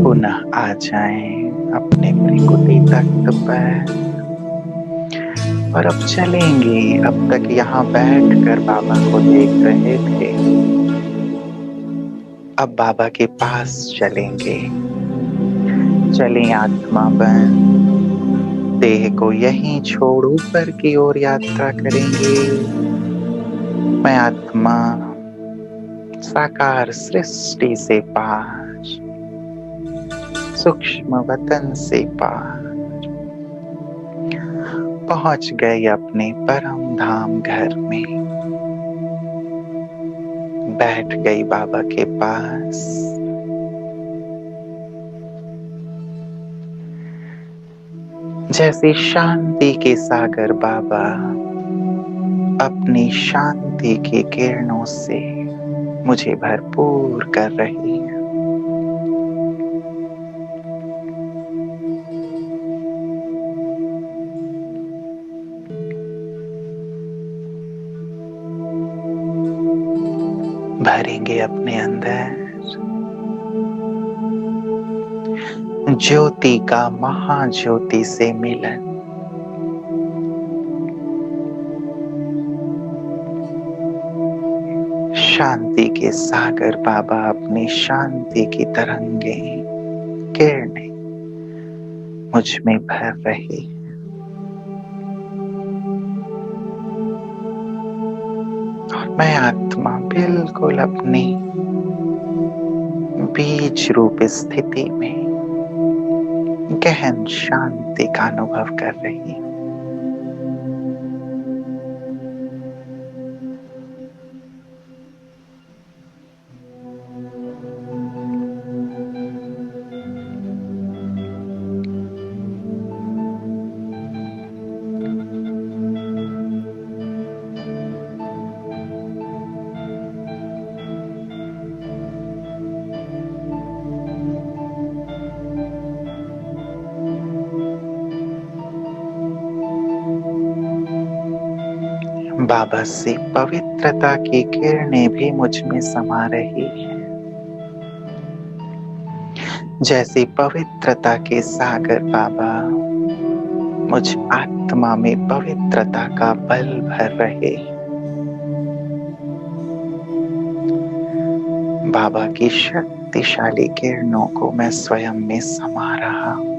पुनः आ जाएं अपने प्रकृति तख्त पर और अब चलेंगे। अब तक यहाँ बैठकर बाबा को देख रहे थे, अब बाबा के पास चलेंगे। चलें आत्मा बन, देह को यहीं छोड़ ऊपर की ओर यात्रा करेंगे। मैं आत्मा साकार सृष्टि से पार, सूक्ष्म वतन से पार पहुंच गए अपने परम धाम घर में। बैठ गई बाबा के पास। जैसे शांति के सागर बाबा अपनी शांति की किरणों से मुझे भरपूर कर रही है। भरेंगे अपने अंदर ज्योति का महाज्योति से मिलन। शांति के सागर बाबा अपनी शांति की तरंगे किरणें मुझ में भर रही है। और मैं आत्मा बिल्कुल अपनी बीज रूप स्थिति में गहन शांति का अनुभव कर रही हूं। बाबा से पवित्रता की किरणें भी मुझ में समा रही है। जैसे पवित्रता के सागर बाबा मुझ आत्मा में पवित्रता का बल भर रहे हैं। बाबा की शक्तिशाली किरणों को मैं स्वयं में समा रहा हूं।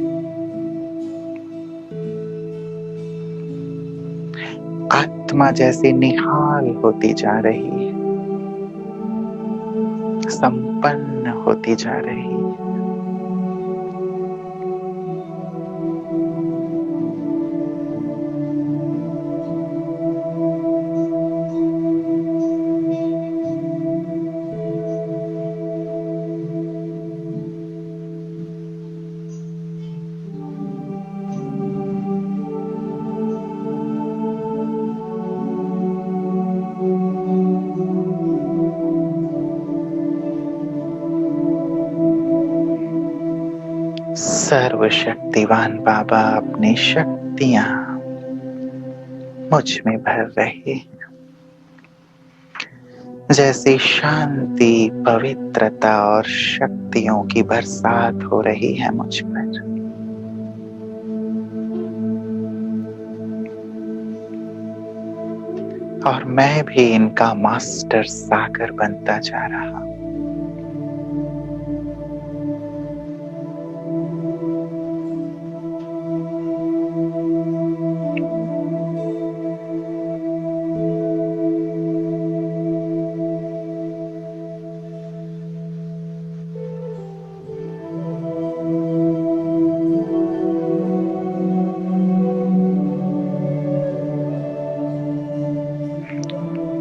आत्मा जैसे निहाल होती जा रही है, संपन्न होती जा रही है। सर्वशक्तिवान बाबा अपनी शक्तियां मुझ में भर रहे हैं। जैसे शांति, पवित्रता और शक्तियों की बरसात हो रही है मुझ पर। और मैं भी इनका मास्टर सागर बनता जा रहा हूं।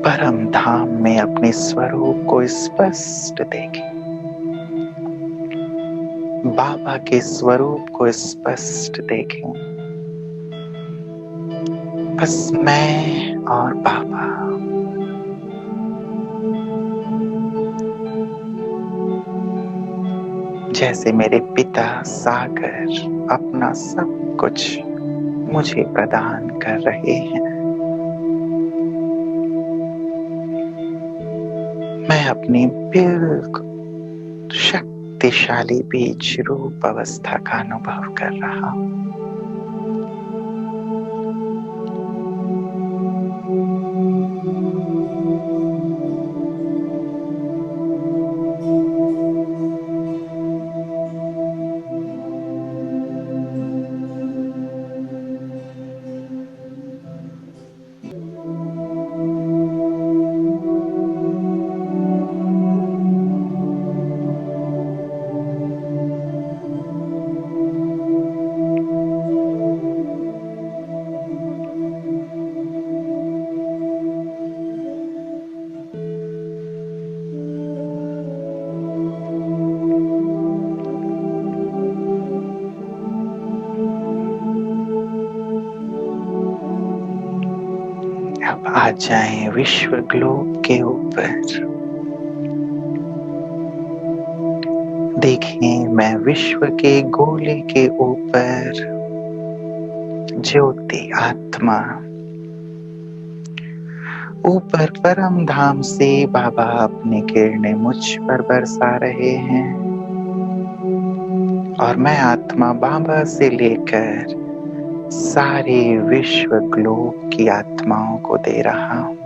परम धाम में अपने स्वरूप को स्पष्ट देखें। बाबा के स्वरूप को स्पष्ट देखें। बस मैं और बाबा। जैसे मेरे पिता सागर अपना सब कुछ मुझे प्रदान कर रहे हैं, मैं अपनी बिल्कुल शक्तिशाली बीज रूप अवस्था का अनुभव कर रहा हूं। अब आ जाएं विश्व ग्लोब के ऊपर। देखें, मैं विश्व के गोले के ऊपर ज्योति आत्मा, ऊपर परम धाम से बाबा अपनी किरणें मुझ पर बरसा रहे हैं और मैं आत्मा बाबा से लेकर सारे विश्व ग्लोब की आत्माओं को दे रहा हूं।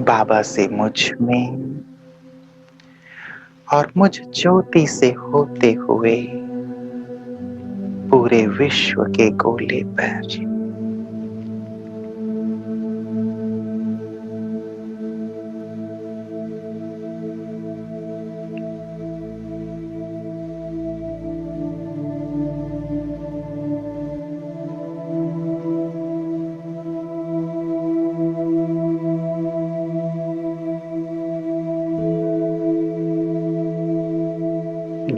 बाबा से मुझ में और मुझ ज्योति से होते हुए पूरे विश्व के गोले पर।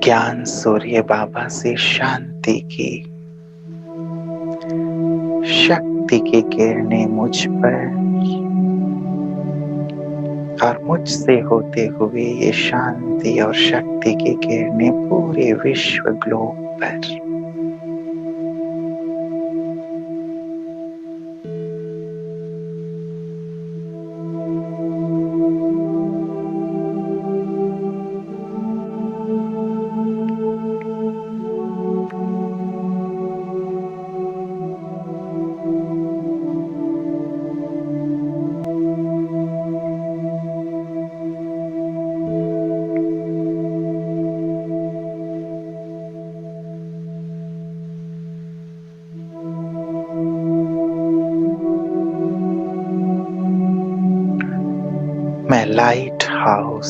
ज्ञान सूर्य बाबा से शांति की शक्ति की किरणें मुझ पर और मुझसे होते हुए ये शांति और शक्ति की किरणें पूरे विश्व ग्लोब पर। मैं लाइट हाउस,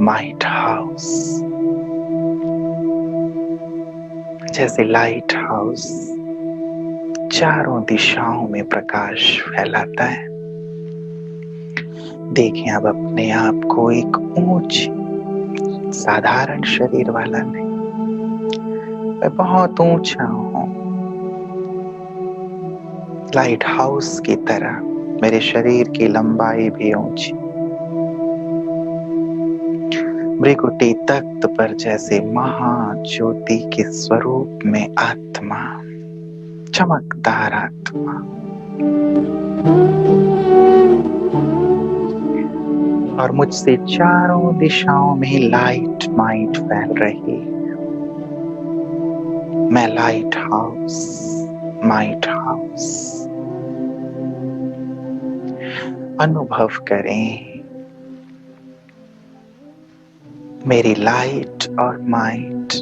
माइट हाउस, जैसे लाइट हाउस चारों दिशाओं में प्रकाश फैलाता है। देखें अब अपने आप को एक ऊंच साधारण शरीर वाला नहीं, मैं बहुत ऊंचा हूं। लाइट हाउस की तरह मेरे शरीर की लंबाई भी ऊंची, भृकुटी तख्त पर जैसे महाज्योति के स्वरूप में आत्मा, चमकदार आत्मा। और मुझसे चारों दिशाओं में लाइट माइट फैल रही है। मैं लाइट हाउस, माइट हाउस। अनुभव करें मेरी लाइट और माइट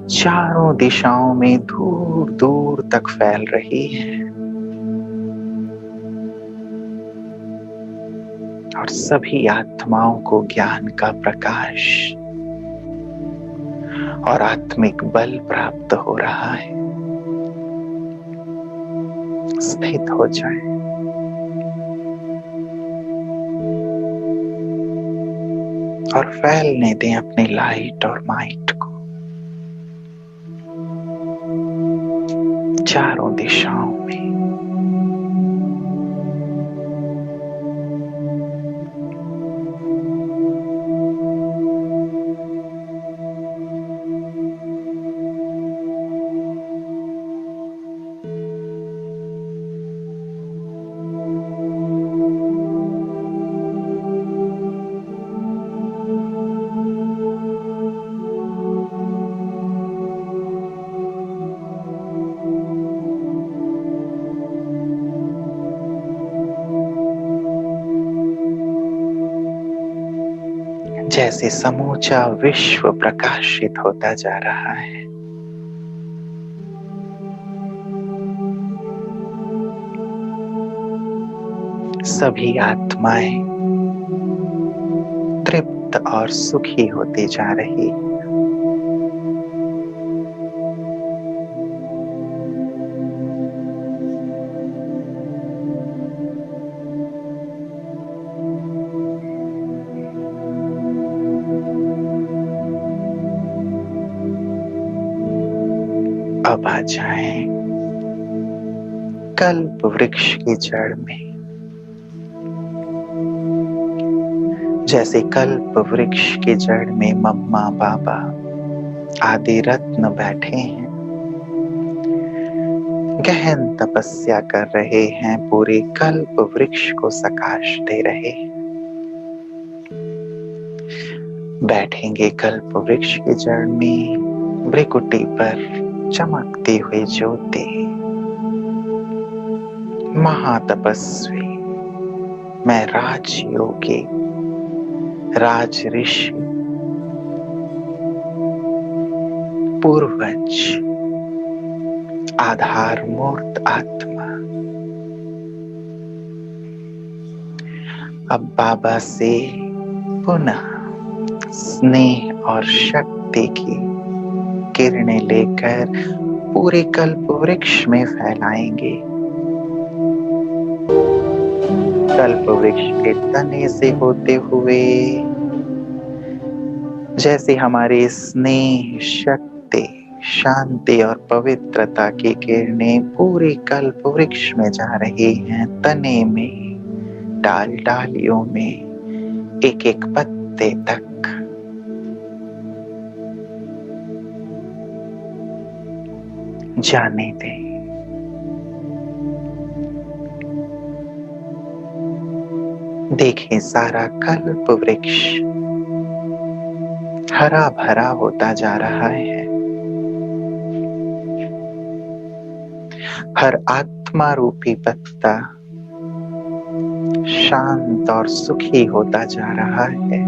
चारों दिशाओं में दूर दूर तक फैल रही है और सभी आत्माओं को ज्ञान का प्रकाश और आत्मिक बल प्राप्त हो रहा है। स्थित हो जाए। और फैलने दें अपनी लाइट और माइट को चारों दिशाओं में। जैसे समूचा विश्व प्रकाशित होता जा रहा है, सभी आत्माएं तृप्त और सुखी होती जा रही। अब आ जाएं कल्प वृक्ष की जड़ में, जैसे कल्प वृक्ष के जड़ में मम्मा बाबा आदि रत्न बैठे हैं, गहन तपस्या कर रहे हैं, पूरे कल्प वृक्ष को प्रकाश दे रहे हैं। बैठेंगे कल्प वृक्ष के जड़ में, भ्रिकुटी पर चमकती हुई ज्योति, महातपस्वी, मैं राजयोगी, राज ऋषि, पूर्वज, आधार मूर्त आत्मा। अब बाबा से पुनः स्नेह और शक्ति की किरणें लेकर पूरे कल्प वृक्ष में फैलाएंगे। कल्प वृक्ष के तने से होते हुए जैसे हमारे स्नेह, शक्ति, शांति और पवित्रता की किरणें पूरे कल्प वृक्ष में जा रही हैं, तने में, डाल डालियों में, एक एक पत्ते तक। जाने दें। देखें सारा कल्प वृक्ष हरा भरा होता जा रहा है। हर आत्मा रूपी पत्ता शांत और सुखी होता जा रहा है।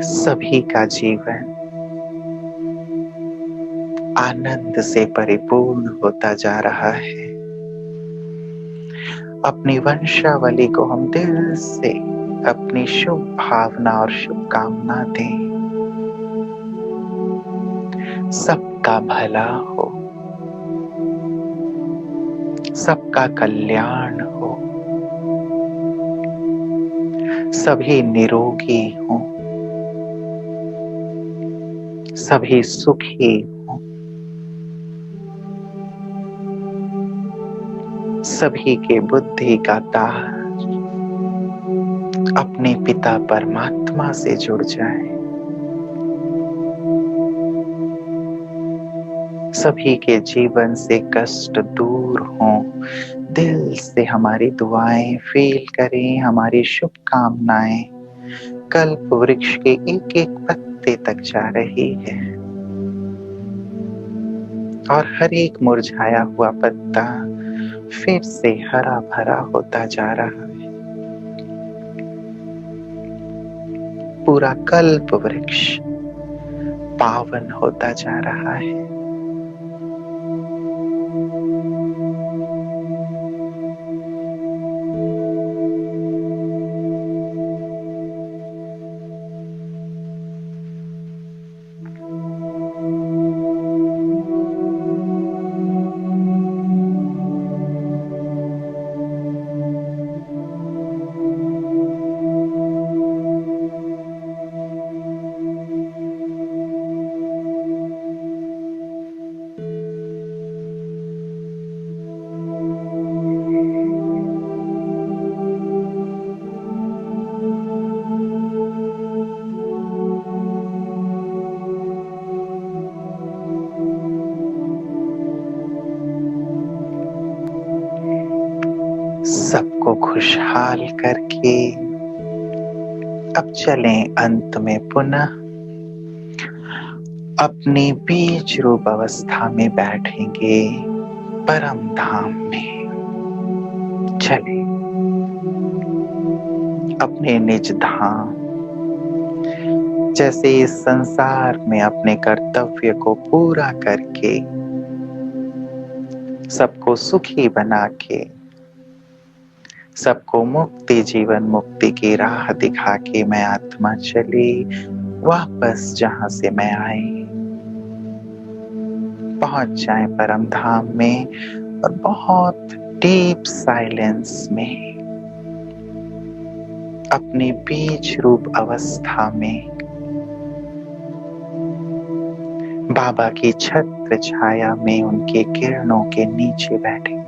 सभी का जीवन आनंद से परिपूर्ण होता जा रहा है। अपनी वंशावली को हम दिल से अपनी शुभ भावना और शुभकामना दें। सबका भला हो, सबका कल्याण हो, सभी निरोगी हों, सभी सुखी हों, सभी के बुद्धि का तार अपने पिता परमात्मा से जुड़ जाए। सभी के जीवन से कष्ट दूर हों। दिल से हमारी दुआएं फील करें, हमारी शुभकामनाएं कल्प वृक्ष के एक एक पत्ते तक जा रही है और हर एक मुरझाया हुआ पत्ता फिर से हरा भरा होता जा रहा है। पूरा कल्प वृक्ष पावन होता जा रहा है। सबको खुशहाल करके अब चलें अंत में पुनः अपनी बीज रूप अवस्था में बैठेंगे परम धाम में। चले अपने निज धाम, जैसे इस संसार में अपने कर्तव्य को पूरा करके सबको सुखी बना के सबको मुक्ति, जीवन मुक्ति की राह दिखा के मैं आत्मा चली वापस जहां से मैं आई, पहुंच जाए परम धाम में और बहुत डीप साइलेंस में अपनी बीज रूप अवस्था में बाबा की छत्र छाया में उनके किरणों के नीचे बैठेंगे।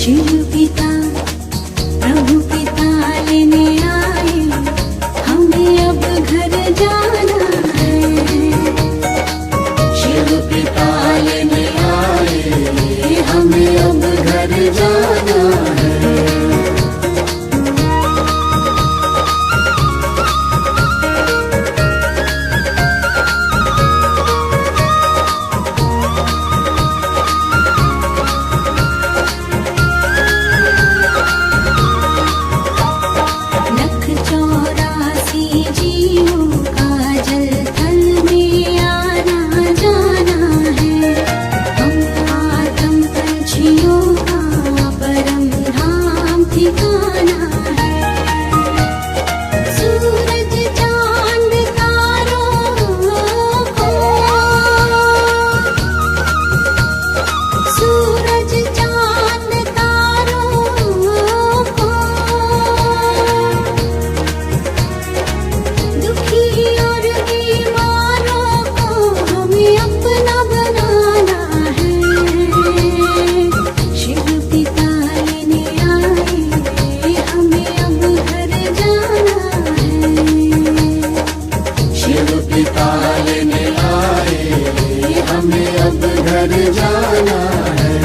शिव पिता प्रभु पिता लेने आए, हमें अब घर जाना है। शिव पिता लेने आए, हमें अब घर जाना है। लख 84 जीवों का जल थल में आना जाना है। हम आदम पंछियों का परम धाम ठिकाना है। सूरज चांद तारों को, सूरज चांद तारों को, दुखी और बीमारों को हमें अपना बनाना है। शिव पिता लेने आए, हमें अब घर जाना है। शिव पिता लेने आए, हमें अब घर जाना है।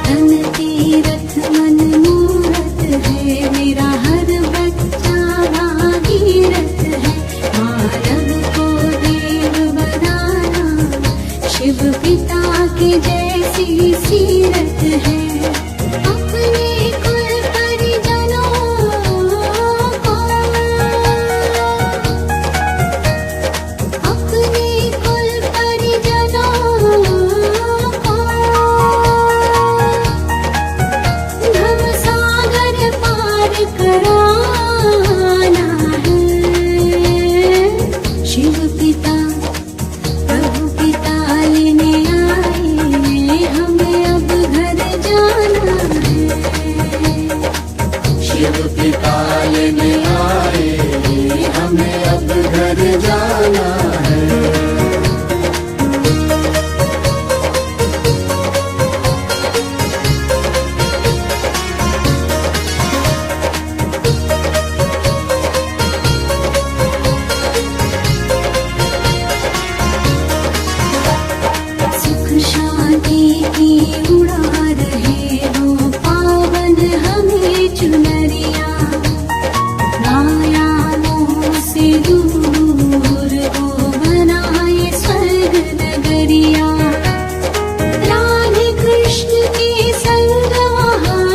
धन तीरथ मन मूरत है, मेरा हर बच्चा भागीरथ है। मानव को देव बनाना, शिव पिता के जैसी सीरत है। अपने कुल परिजनों को, अपने कुल परिजनों को भव सागर पार कराना है। शिव पिता प्रभु पिता लेने आए, हमें अब घर जाना है। शिव पिता लेने आए, हमें अब घर जाना है। सुख शांति की उड़ान है, वो पावन हमें चुनरिया। माया मोह से दूर वो बनाए स्वर्ग नगरिया। राधे कृष्ण के संग वहाँ,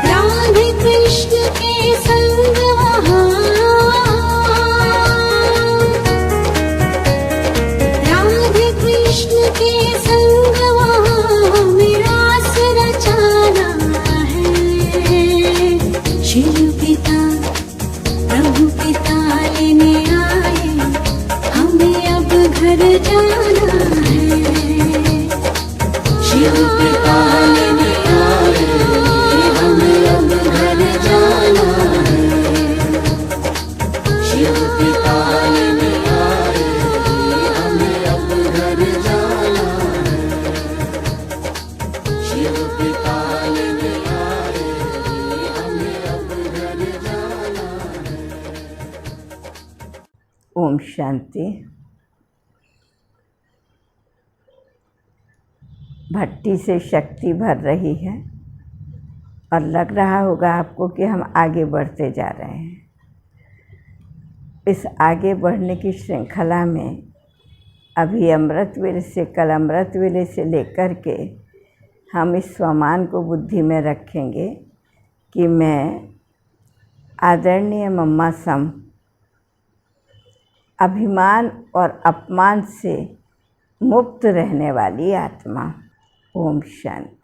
राधे कृष्ण के संग वहाँ, राधे कृष्ण के संग वहाँ मेरा रास रचाना है। शिव पिता प्रभु पिता लेने आए, हमें अब घर जाना है। शिव पिता लेने आए, हमें अब घर जाना है। शिव पिता लेने आए, हमें अब घर जाना है। शिव पिता लेने आए, हमें अब घर जाना है। ओम शांति। भट्टी से शक्ति भर रही है और लग रहा होगा आपको कि हम आगे बढ़ते जा रहे हैं। इस आगे बढ़ने की श्रृंखला में अभी अमृत वेले से, कल अमृत वेले से लेकर के हम इस स्वमान को बुद्धि में रखेंगे कि मैं आदरणीय मम्मा सम अभिमान और अपमान से मुक्त रहने वाली आत्मा। ओम शांति।